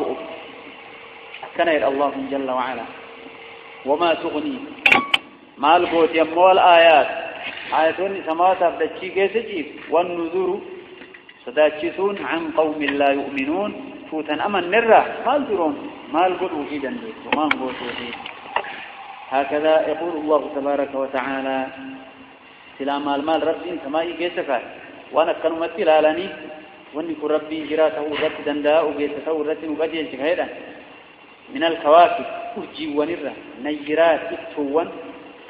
كان الله جل وعلا وما تغني مال قوت يمو الآيات آياتون سماوات أبدتشي كيسجيب والنذور صداتشسون عن قوم لا يؤمنون فوتا أمن نرى مال درون مال قلوا في دنبيت وما نقوتوا فيه هكذا يقول الله تبارك وتعالى سلام المال ربي سمائي كيسفات وانا كنمت لالاني وانكو ربي جراته رت دنداء وقيسته رت نقدين شكهيدا من الكواكب أجي ونرى نيرات إتوان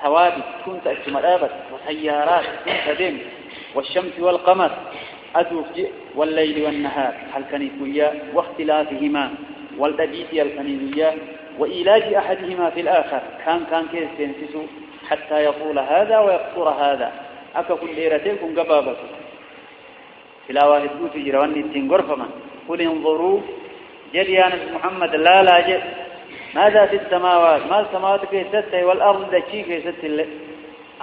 ثوابت كنت أجمرابت وسيارات كنت دم والشمس والقمر أدوف والليل والنهار هل كنيكويا واختلافهما والدبيت الكنيكويا وإيلاج أحدهما في الآخر كان كيف تنسسو حتى يطول هذا ويقصر هذا أكا كل إيرتين قبابة تلاوة الدوت جرواني التنقرفما قل انظروا جريان محمد لا جد ماذا في السماوات ما السماوات كيستة والأرض دكي كيستة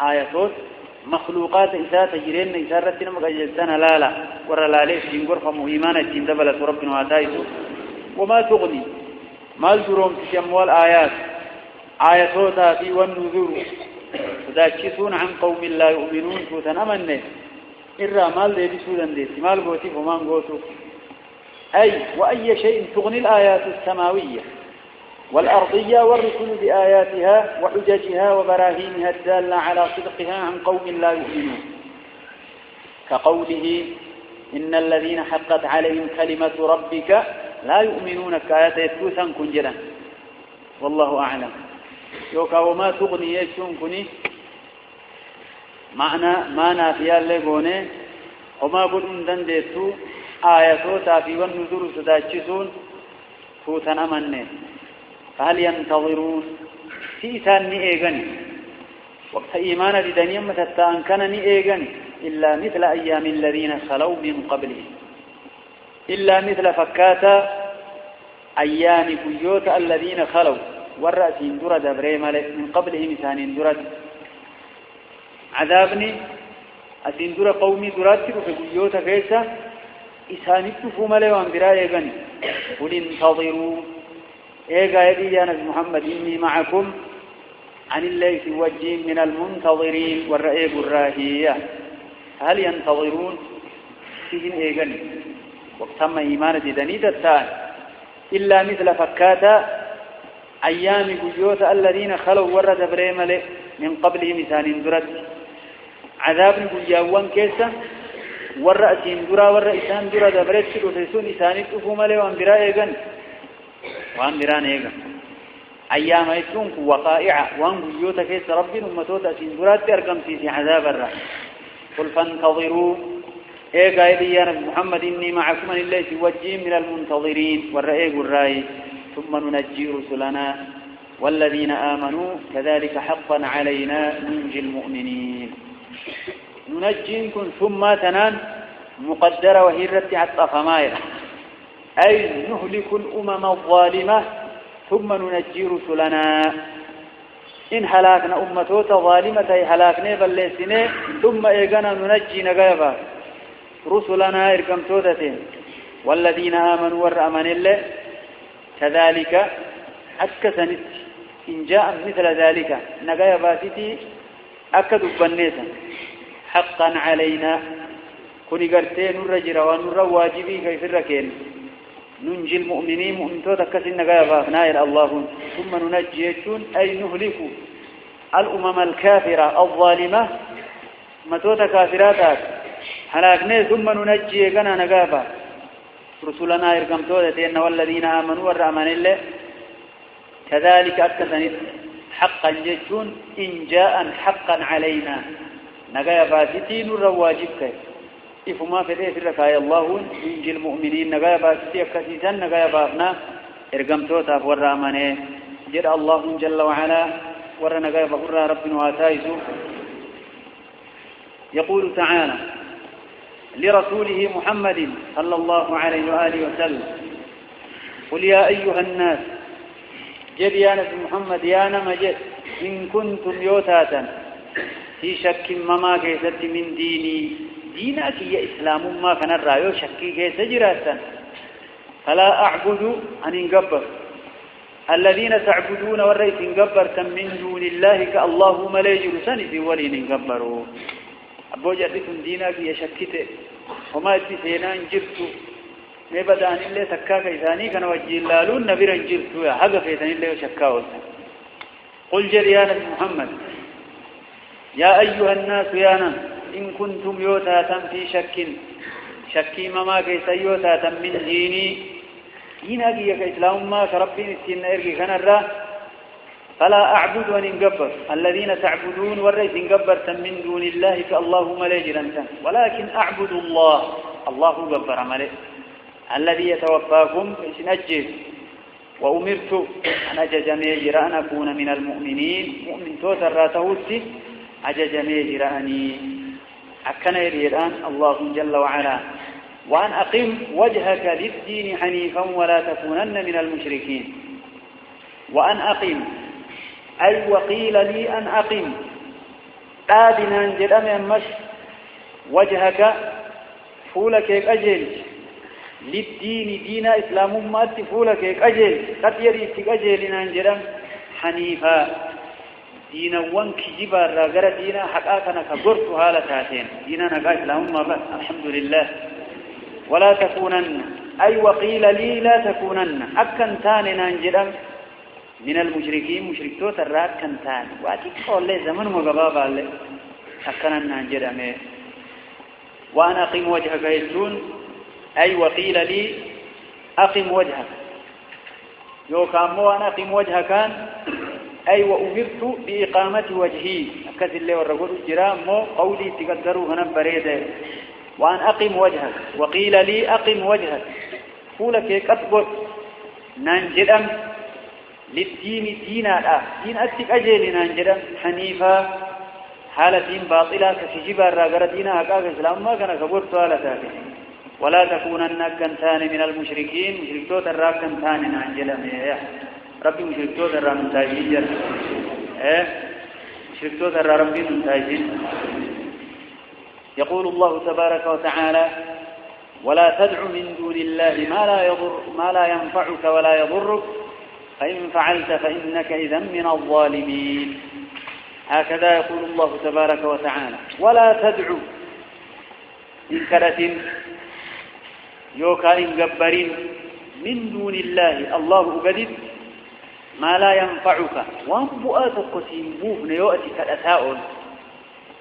آياتوت مخلوقات إذا تجرين إذا رتنا مقجلتنا لا ورا لا ليش تنقرفما إيمانا تندبلت ربنا واتايسو وما تغني ما الجروم تشموال آياتوتا في والنذور تداكسون عن قوم لا يؤمنون فوتن أمنه إرى مال دي بسودان دي مال قوتي فمان قوتو أي وأي شيء تغني الآيات السماوية والأرضية والرسل بآياتها وحججها وبراهينها الدالة على صدقها عن قوم لا يؤمنون كقوله إن الذين حقت عليهم كلمة ربك لا يؤمنون كآيات يتوثا كنجلا والله أعلم يوكا وما تغني يشون كني معنى ما نافيا لغوني وما قلن دندتو آياتو تافي والنذور ستاجسون فوتا أمني فهل ينتظرون سيسان نئيغني وقت إيمانا بدنيا متتان كان نئيغني إلا مثل أيام الذين خلوا من قبله إلا مثل فكاتا أيام كيوت الذين خلوا والرأس اندرى دبريم من قبله مثال اندرى عذابني أسندرى قومي دراتك في كيوت كيسا إسانيت فمالي وانبرا إيغاني قل انتظروا إيغا يدي يا نبي محمد إني معكم عن الليث والجيم من المنتظرين والرئيب الراهية هل ينتظرون فيهم إيغاني وقتم إيمانة دنيد التان إلا مثل فكاتا أيام بيوت الذين خلوا ورد بريمل من قبله مثال درد عذاب بيوان كيسا والرأس درا والرئيسان درا دبرت وتسون إساني تفومل وانبرا إيغان وانبران إيغان أيام يسون وقائع وان بيوت كيس رب أمتوت أسين درات أرقم سيسي عذاب الرأس قل فانتظروا إيه قايد يا نبي محمد إني معكم الليث والجيم من المنتظرين والرئيق الرأي ثم ننجي رسلنا والذين آمنوا كذلك حقا علينا ننجي المؤمنين ننجيكم ثم تنان مقدرة وهي رتعت طفمايا أي نهلك الأمم الظالمة ثم ننجي رسلنا إن هلاكنا أمتوت ظالمة هلاكنا بل ثم إيقنا ننجي نقابا رسلنا إركم تودتين والذين آمنوا والرأمن الله كذلك أكسنت إن جاء مثل ذلك نقايا باسيتي أكدوا بالنيسا حقا علينا كوني قرتين الرجل ونر واجبي كيف الركين ننجي المؤمنين مؤمن توتا كسن نقايا بافناير الله ثم ننجيشون أي نهلك الأمم الكافرة الظالمة ما توتا كافراتات هلاكنا ثم ننجي كنا نقابا رسولنا إرقم تودتين والذين آمنوا والرأمن الله كذلك أكثنت حقا جيشون إن جاء حقا علينا نقابا ستين الرواجبك إفما في ذي الركاية الله إنجي المؤمنين نقابا ستين كثيسا نقابا أبنا إرقم توتا والرأمن جر الله جل وعلا ور نقابا قرى ربنا واتايزو يقول تعالى لرسوله محمد صلى الله عليه وآله وسلم قل يا أيها الناس جد يا نبي محمد يا نمجد إن كنتم يوتاتا في شك مما كيست من ديني دينك يا إسلام ما كان الرأي شكي كيس جراتا فلا أعبد أن انقبر الذين تعبدون والرئيس انقبر من دون الله كالله مليجر سنة ولين انقبروا أبو جدكم دينك يا شكيته وما يتسينا انجبتوا نبدأ أن الله تكاك إذاني كان وجلالون نبير انجبتوا يا حق فيتان الله وشكاوه قل جريانا محمد يا أيها الناس يانا إن كنتم يوتاتا في شكي مما كيس يوتاتا من ديني دينك يا كإسلام ما كربين السنة إرقي كان الرا فلا أعبد أن انقبر الذين تعبدون والرئيس انقبر من دون الله كالله مليجر ولكن أعبد الله الله جبر ملئ الذي يتوفاكم سنجد وأمرت أن أججمي جرا أن أكون من المؤمنين مؤمن توتر راتوسي أججمي جراني أكن الآن الله جل وعلا وأن أقم وجهك للدين حنيفا ولا تكونن من المشركين وأن أقم أي وقيل لي أن أقم آدنا جرا مش وجهك فولك أجل للدين دين إسلام ما تفولك أجل قد يريد أجل ننجرم حنيفا دين وانك جبار غير دين حقاقنا كبرت هالتاتين ديننا نقا إسلام ما بس الحمد لله ولا تكونن أي وقيل لي لا تكونن أكن تاني ننجرم من المشركين مشركتو تراك كن تاني واتيك قول لي زمن مقبابا لي أكن ننجرم وأنا أقيم وجهك يسون أي وقيل لي أقم وجهك يوكام وأنا أقم وجهك أي وأمرت بإقامة وجهي أكثر اللي والرجل الجرام مو قولي تقدروا هنا بريدة وأن أقم وجهك وقيل لي أقم وجهك فولك كتبر ننجدم للدين دينا دين أتك أجل ننجدم حنيفا حالة باطلة كشجبا راقر دينا أكاك إسلام ما كان كبرت هالتاك ولا تكونن كنتان من المشركين مشركتو ترى كنتان نانجلا يا ربي مشركتو ترى منتاجين مشركتو ترى ربي منتاجين يقول الله تبارك وتعالى ولا تدع من دون الله ما لا ينفعك ولا يضرك فإن فعلت فإنك إذا من الظالمين هكذا يقول الله تبارك وتعالى ولا تدع إن كانت يوكا إن جبرين من دون الله الله أقدد ما لا ينفعك وانبؤاتك سيموف نيوأتك الأساؤل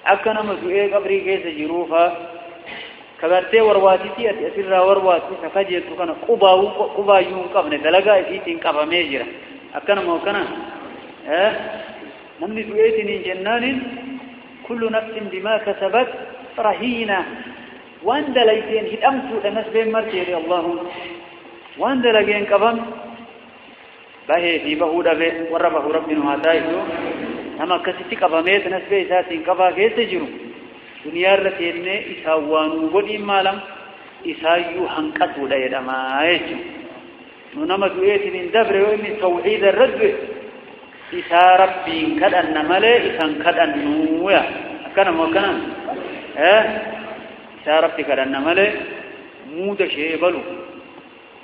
أكنا مزوئي قبري كيس جروفا كبرتي ورواتي أسر ورواتي فكجيت كنا قبا يوم قبن دلقا إفيتين قبا ميجرا أكنا موكنا نمني زوئيتني جنان كل نفس بما كسبت رهينة وان دليتين هدأمتو لنسبين مرتي الله وان دلقين قبم بهي بهودا به وربه ربنا هاتايسو أما كسيتي قبميت نسبين ساتين قبا كيس جرو دنيا رتين إساوانو قد إمالم إسايو حنقتو ليدا ما يجو نونما دوئيتين دبر وإني توحيد الرد إسا ربين كدن ملي إسان كدن نويا أكنا موكنا إسا ربي كدن ملي مود شيء بلو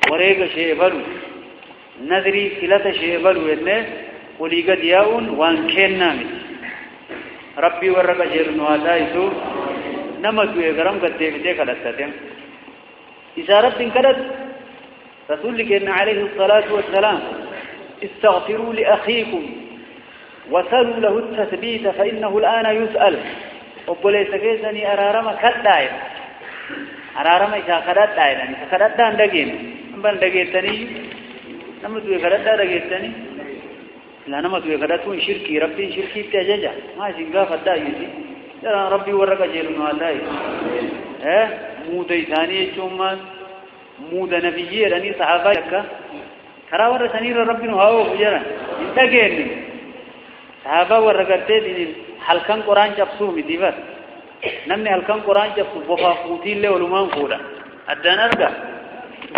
وريق شيء بلو نذري كلة شيء بلو إذنه وليق دياؤن وان كين نامي ربي ورق جير نواتايسو نمتو يقرم قد ديبتي كدتاتين إسا ربين كدت رسول لكينا عليه الصلاة والسلام استغفروا لأخيكم وسلوا له التثبيت فإنه الآن يسأل وبليس كيسني أرارما كدائر أرارما إذا كدائر إذا كدائر دقين أمبان دقيتني نمتو يكدائر دقيتني لا نمتو يكدائر شركي ربي شركي تججع ما سنقا فدائي ربي ورق جيرنا الله مودة ثانية جمال مودة نبيية لأني صحابة كرا ورا سنير ربنا هاو بجرا دقيني صحابة ورا قرتين حلقان قرآن جبسو مديبر نمني حلقان قرآن جبسو بفا فوتين له ولمان فودا أدان أرقى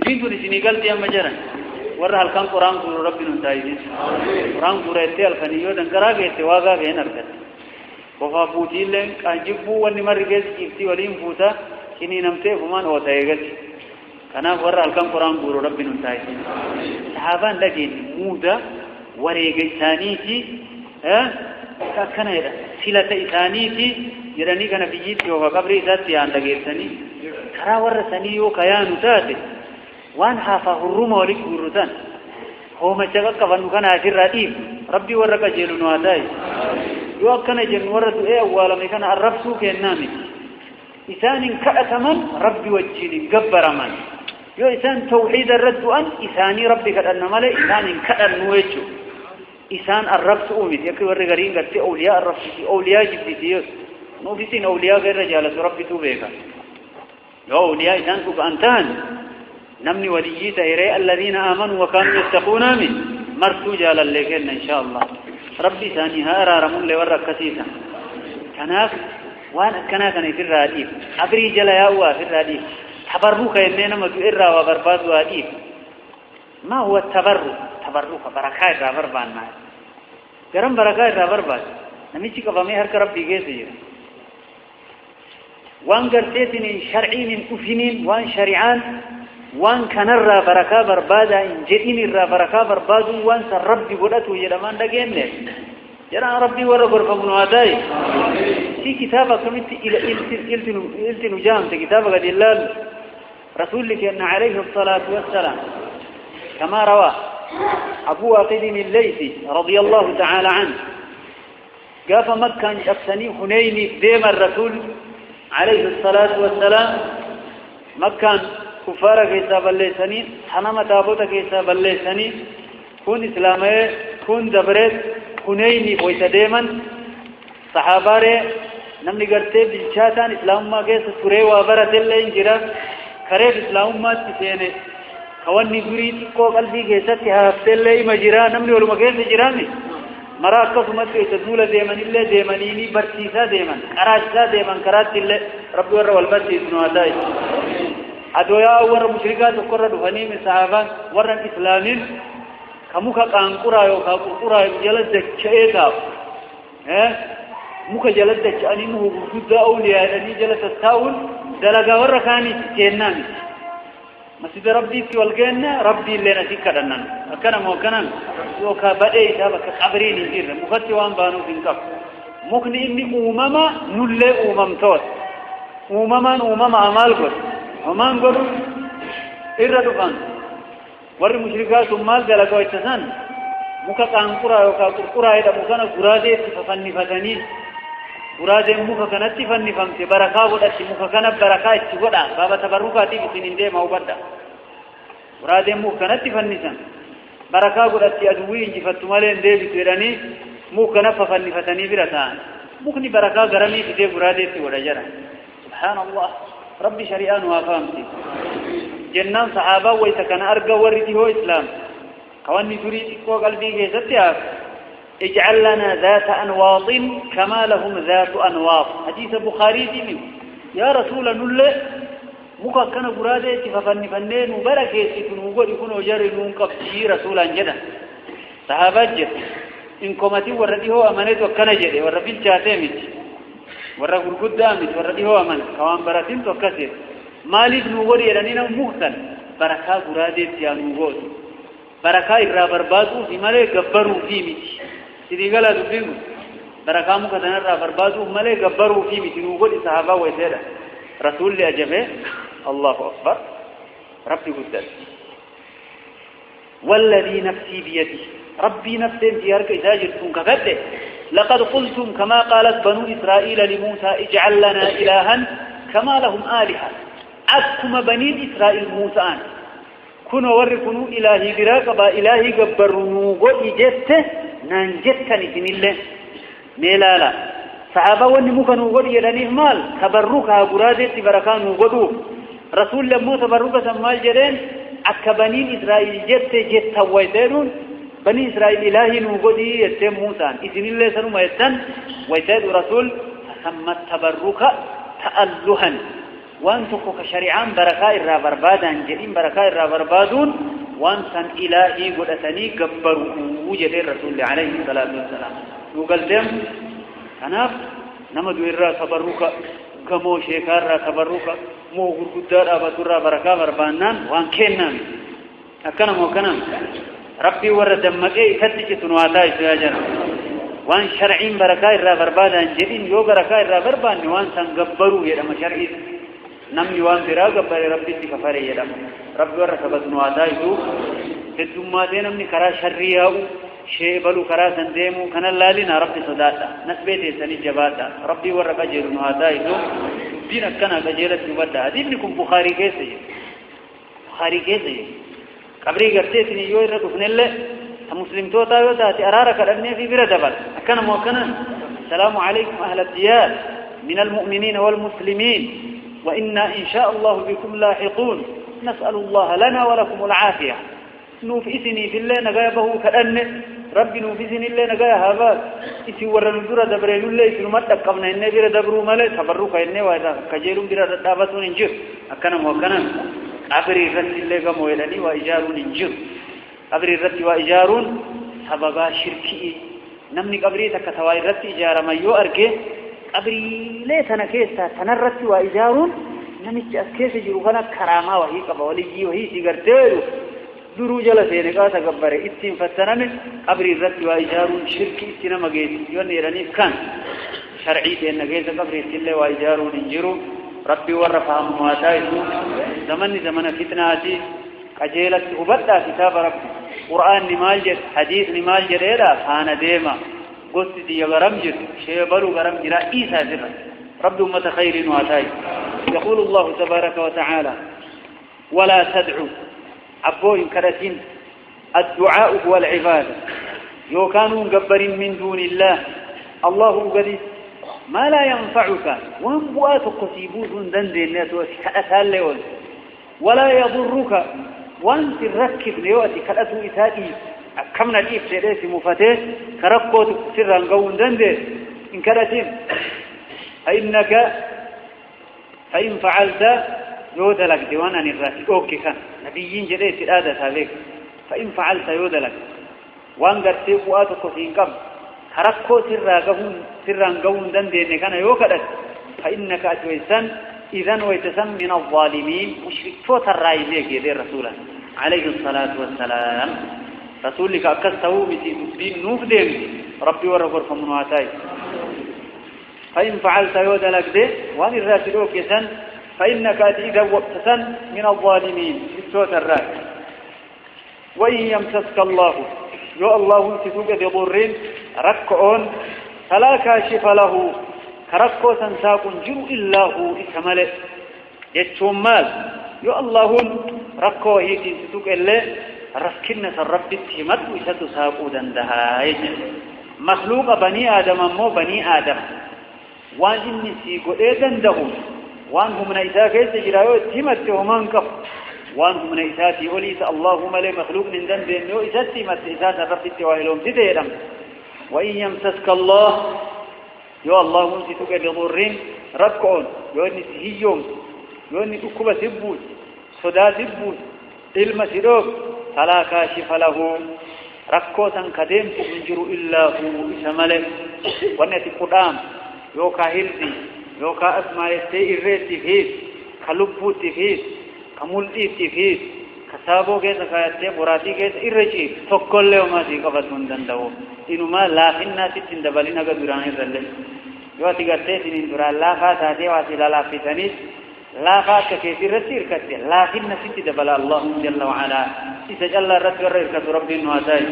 فين توني سنيقال تيام مجرا ورا حلقان قرآن قرآن ربنا تايدين قرآن قرآن تيال خنيو دنقرا قيت واقا غين أرقى بفا فوتين له كان جبو ونمر قيس كيفتي ولين فوتا كني نمتي فمان وطايقات كنا ورا الكم قرآن قولوا ربنا تايسين صحابان لكن مودا وريق إسانيتي كنا يدا سلة إسانيتي يراني كان بيجيتي وقبر إساتي عن لقيتني كرا ورا سنيو كيانو تاتي وان حافظ الروم ولك قرطان هو ما شغل كفنو كان آخر راتيب ربي ورا كجيلو نواتاي يو كنا جن ورا دعاء أولا مكان الربسو كينامي إسان كأتمن ربي وجيني قبر من يو إسان توحيد الرد أن إساني ربي كأن ملئ إسان كأن نويجو إسان الرب سؤمت يكي ورغرين قد أولياء الرب أولياء جبتي نوفيسين أولياء غير رجالة ربي توبيكا يو ليا إنسانك أنتان نمني وليي تهيري الذين آمنوا وكانوا يتقون من مرسو جالا لكن إن شاء الله ربي ثاني هارا رمون لورا كثيرا كناك وانا كناك في الراديف أبري جلا يا في الراديف تبرك إننا مدئرا وبرباد واديف ما هو التبرك بركاء رابربان ما كرم بركاء رابربان نمشي كفامي هر كرب بيجي وان قرتين شرعين كفنين وان شرعان وان كنرى بركاء بربادا إن جئين الرا بركاء بربادو وان سربي قدته يلمان دقيمه جرى ربي ورقر فمنواتاي في كتابة كمت إلى نجام في كتابة قد الله رسولك أن عليه الصلاة والسلام كما روى أبو واقد الليثي رضي الله تعالى عنه قاف مكة أبسني حنيني ديم الرسول عليه الصلاة والسلام مكة كفارة كيسا بلسني حنم تابوتا كيسا بلسني كون إسلامي كون دبرت حنيني بويت ديما صحابة نمني قرتي بالشاتان إسلام ما كيسا سوري وابرت اللي انجرا خريف إسلام ما تسيني كواني قريد كو قلبي كيسا تحافت اللي مجرا نمني ولو ما كيسا جرامي مراكز مت يتدول دائما إلا دائمانيني برتيسا دائما كراجسا دائما كرات إلا رب ور والبتي سنواتاي أدويا ور مشركات وكر دفني من صحابة ور الإسلامين كموكا كانكورا يو كانكورا جلد دكشيكا موكا جلد دكشاني مو بوجود أولياء أني جلد التاول دلقا ور كاني تينامي مسجد ربي في والجنة ربي اللي نسيك كذا أكنا مو كنا وكا بدأ يسابك خبرين يصير مختوان بانو في الكف ممكن إني أمما نلّي توت أمما أمال قد أمان قد إرّد فان ور مشركات مال دلقوا يتسان مكا كانكورا وكا كورا إذا مكانا قرادة تفني فتني قرادة مكا كانت تفني فمت بركة ودت مكا كانت بركة تقودا بابا تبركاتي بسنين ده ما هو بدا قرادة مكا كانت تفني سان بركة ودت أدوي إنجي فتمالين ده بسيراني مكا كانت ففني فتني برتان مكني بركة غرامي في ده قرادة تقودا جرا سبحان الله ربي شريان وافامتي جنان صحابة ويتكن أرجع وردي هو إسلام كواني تريد كو قلبي جيستها اجعل لنا ذات أنواط كما لهم ذات أنواط حديث بخاري دي يا رسول الله مكا كان قرادة ففنين وبركة تنوغر يكون وجاري نونقب جي رسولا جدا صحابات جد إن كومتي وردي هو أمانيت وكنا جدي وربي الجاتيمت ورقل قدامت وردي هو أمان كوان براتين توكسر مالك نوغر يرانينا مختل بركة قرادة يا نوغر بركة إرّا بربادو في مالي قبروا في ميتي سيدي قال دبيو بركة مكتنا إرّا بربادو مالي قبروا في ميتي نوغر صحابة ويسيرا رسول الله أجمع الله أكبر ربي قدر والذي نفسي بيده ربي نفسي انتيارك إساجرتم كفته لقد قلتم كما قالت بنو إسرائيل لموسى اجعل لنا إلها كما لهم آلهة أكم بني إسرائيل موسى كنوا وركنوا إلهي براقبا إلهي قبرنوا قوئي جته نانجتني في الله ميلالا صحابة ونمكنوا قوئي يدنيه مال تبركها قرادة بركانوا قدوه رسول لمو تبركة سمال جدين أكبنين إسرائيل جته ويتينون بني إسرائيل إلهي نوغدي يتم موسى إذن الله سنما يتن ويتاد رسول فسمى التبركة تألها وانتقوا كشريعان بركاء الرابربادا جدين بركاء الرابربادون وانسان إلهي قد أتني قبروا وجد الرسول عليه الصلاة والسلام وقال دم أنا نمدو إرى تبركة كمو شيكار تبركة مو قدار أبطر بركاء بربانان وان كنان أكنم وكنم ربي ورد دمكي كتجي تنواتا إسراجا وان شرعين بركاء الرابربادا جدين يو بركاء الرابربان وان سنقبروا يدام شرعي نمي وان برا قبر ربي تكفر يدام ربي ورد كبتنواتا إسو تدوماتين نمني كرا شرياو شيبلو كرا سنديمو كان اللالنا ربي صداتا نسبيتي سني جباتا ربي ورد كجير نواتا إسو دين أكنا كجيرت نبدا دينكم بخاري كيسي بخاري كيسي قبري قرتيتني يو يردفن الله المسلم توتا يوتا أرارك الأبنية في بردبال أكنا موكنا السلام عليكم أهل الديار من المؤمنين والمسلمين وإنا إن شاء الله بكم لاحقون نسأل الله لنا ولكم العافية نوف إسني في الله نغيبه كأن ربي نوف إسني الله نغيه هذا إسي ورن درا دبرين الله إسي نمتك قبنا إنه بير دبرو مالي تبرك إنه وإذا كجيرون بير دابتون إنجر أكنا موكنا عبري رت الله قمويلني وإجارون إنجر عبري رت وإجارون سببا شركي نمني قبري تكتواي رت إجارة ما يو أركي قبري ليس نكيستا تنرت وإجارون نمت أسكيس جروفنا كرامة وهي قبولي وهي سيغرتيرو درو جلسين قاتا قبري اتين فتنمي قبري رت وإجارون شركي اتنا مقيت يوني رني كان شرعي تين نقيت قبري اتلا وإجارون انجرو ربي ورفع مواتايسو زمن فتناتي قجيلت هبتا كتاب ربي قرآن نمال جد حديث نمال جد إيرا خانا ديما قلت دي غرم جد شيبرو غرم جرا إيسا زرا رب أمة خير واتاي يقول الله تبارك وتعالى ولا تدعو عبوه كرتين الدعاء هو العبادة يو كانوا مقبرين من دون الله الله قد ما لا ينفعك وانبوات قصيبوث دندين الناس وكأسال ليون ولا يضرك وانت الركب ليوتي كالأسو إسائي كمنا الإيف سيديس مفتيس كرقوت سرا قون دندين إن كرتين فإن فعلت يودلك ديوانا الراسي أوكي كان نبيين جديد الآدة هذيك فإن فعلت يودلك وان قرتيب وآتك سينكم كرقو سرا قون دندين كان يوكدك فإنك أتويسان إذن ويتسم من الظالمين مشرك فوت الرأي ليك يدي الرسول عليه الصلاة والسلام رسولك أكسته بسيطين نوفدين ربي ورغر فمنواتاي فإن فعلت يودلك دي وان الراسلوك يسن فإنك إذا وقتسن من الظالمين بسوت الرأي وإن يمسسك الله يو الله تتوك بضرين ركعون فلا كاشف له كركو سنساق جرو إلا هو إسماله يتشوم مال يو الله ركو هيتين تتوك إلا رفكنا سرب التمد ويساتو ساقو دندها مخلوق بني آدم مو بني آدم وان إني سيقو دنده وان هم نيساك يسجرايو التمد ومان كف وان هم نيساتي وليس اللهم لي مخلوق نندن بينيو إساتي مت إساتا رب التواهلهم تديرم وإن يمسسك الله يو الله منسيتك بضرين ركعون يو أني سهيوم يو أني أكبة سبوت صدا سبوت علم سدوك فلا كاشف له ركوتا كديم تنجر إلا هو إسماله وأنتي قدام يو كهلدي يو كأسماء السيئرات تفيد كلبوت تفيد كمولئ تفيد كسابو كيسا كايتي براتي كيسا إرشي تقل له ما سيقبت من دندو إنما لا خنا ستين دبالين أقد دران الرلل يواتي قرتي سنين دران لا خاتاتي واتي لا فتنيس لا خات كيسي رسير كتي لا خنا ستين دبال الله جل وعلا إسا جل رد ورئيكة ربي النواتاي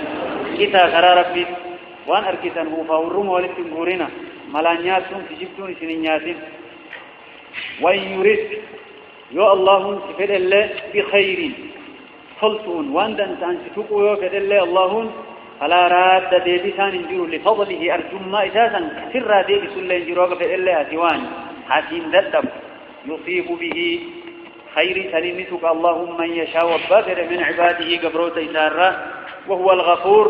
إتا خرا ربي وان أركتن هو فورم ولتن قورنا ملانياتهم تجبتون سنينياتهم وإن يريد يو الله سفر الله بخير خلطون واندن تنسفقوا يو فد الله اللهون فلا راد ديبسان انجروا لفضله أرجم ما إساسا كثير ديبس الله انجروا فد الله أتوان حسين ذدب يصيب به خير سلمتك اللهم من يشاء وبافر من عباده قبروت إسارة وهو الغفور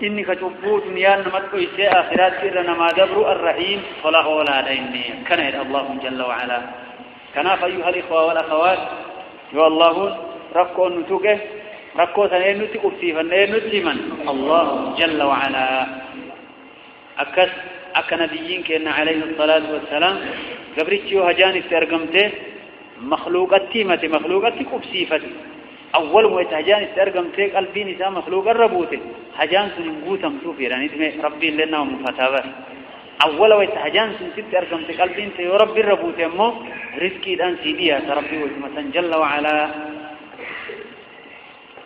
إنك تبوت دنيا نمتك إساء آخرات سرنا ما دبر الرحيم صلاح ولا عليني كان الله جل وعلا كناف أيها الإخوة والأخوات يو الله ركو نتوكه ركو سنين نتكو فيه نتلمن الله جل وعلا أكا نبيين كأن عليه الصلاة والسلام قبرتشيو هجان استرقمته مخلوقات تيمة مخلوقات كبسيفة أول ما يتهجان استرقمته قلبي نساء مخلوق الربوته هجان سننقوتم توفي ربي لنا ومفتابه أول ويتهجان سنسيت أرقم تقلبين يا ربي الربوت يمو رزقي الآن سيديا ربي وجمة جل وعلا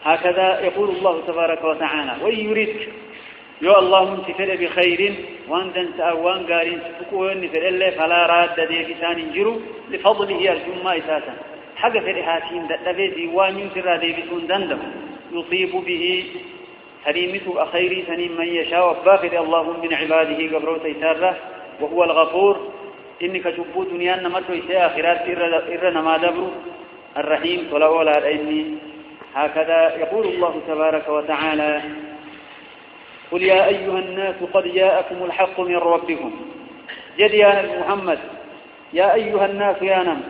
هكذا يقول الله تبارك وتعالى وإن يريدك يو الله انتفل بخير وان دنس أوان قارين سفقوا ونفل الله فلا راد دي بسان جرو لفضله الجمع إساسا حق في الإحاسين دبيزي وان ينسر دي بسون دندم يصيب به سليمته أخيري سليم من يشاء وبافر الله من عباده قبروت إساره وهو الغفور إنك شبو دنيا نمتو إساء آخرات إرنا ما دبرو الرحيم طلعوا إني هكذا يقول الله تبارك وتعالى قل يا أيها الناس قد جاءكم الحق من ربكم جد يا نبي محمد يا أيها الناس يا نم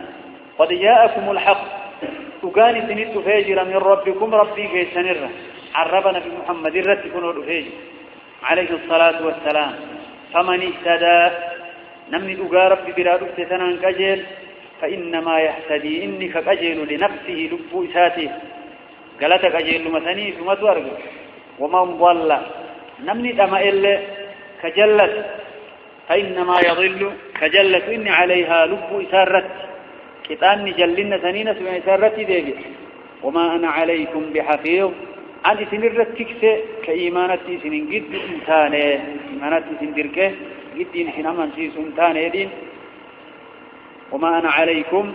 قد جاءكم الحق وكان سنت فاجر من ربكم ربي في سنرة عربنا نبي محمد الرتكن والفاجر عليه الصلاة والسلام فمن اهتدى نمني أقى ربي بلا رفتنا كجيل فإنما يهتدي إنك كجيل لنفسه لب إساته قالتك أجيل مثني ثم تورق ومن ضل نمني دم إلا كجلت فإنما يضل كجلت إن عليها لب إسارت كتان جلنا سنين سوى إسارت ديبي وما أنا عليكم بحفيظ عندي سنرت تكسي كإيمانتي سنين قد إنساني إيمانتي سندركه قد إنسان أمان سي سنتاني دين وما أنا عليكم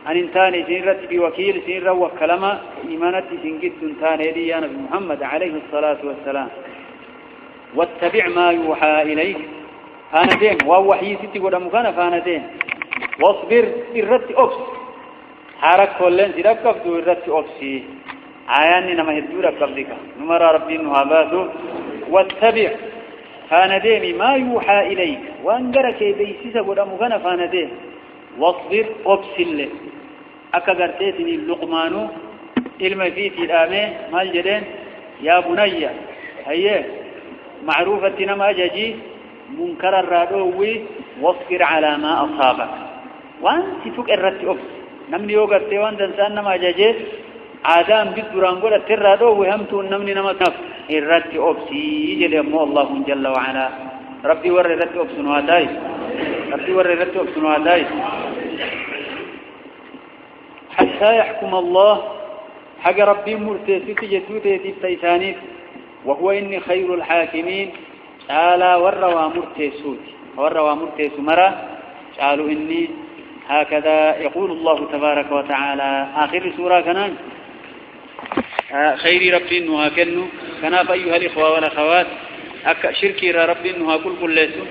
أن انتاني سنرت بوكيل سنر وكلمة إيمانتي سنقد سنتاني دي يا نبي محمد عليه الصلاة والسلام واتبع ما يوحى إليك فاندين ووحي ستي قد مكان فاندين واصبر الرت أبس حارك كلين سيركب دو الرت أبسي عياني نما هدو ركب ديك نمر ربي نهاباتو واتبع فاندين ما يوحى إليك وانقرك بيسيسا قد مكان فاندين واصبر أبس اللي أكا قرتيتني اللقمانو علم فيتي الآمي مال جدين يا بني هيه معروفة نما جاجي منكر الرادوي واصبر على ما أصابك وانت فوق الرت أبس نمني يوغرتي وان دنسان نما جاجي آدم بالدران قول الرادوي همتو نمني نما تف الرت أبسي يجل يمو الله جل وعلا ربي ور الرت أبس نواتاي ربي ور الرت أبس نواتاي حتى يحكم الله حق ربي مرتسك جدوته تبتيسانيت وهو إني خير الحاكمين تعالى وروا مرتسوت وروا مرتس مرة قالوا إني هكذا يقول الله تبارك وتعالى آخر سورة كنان خير ربي إنها كنو كنا أيها الإخوة والأخوات شركي ربي إنها كل ليسو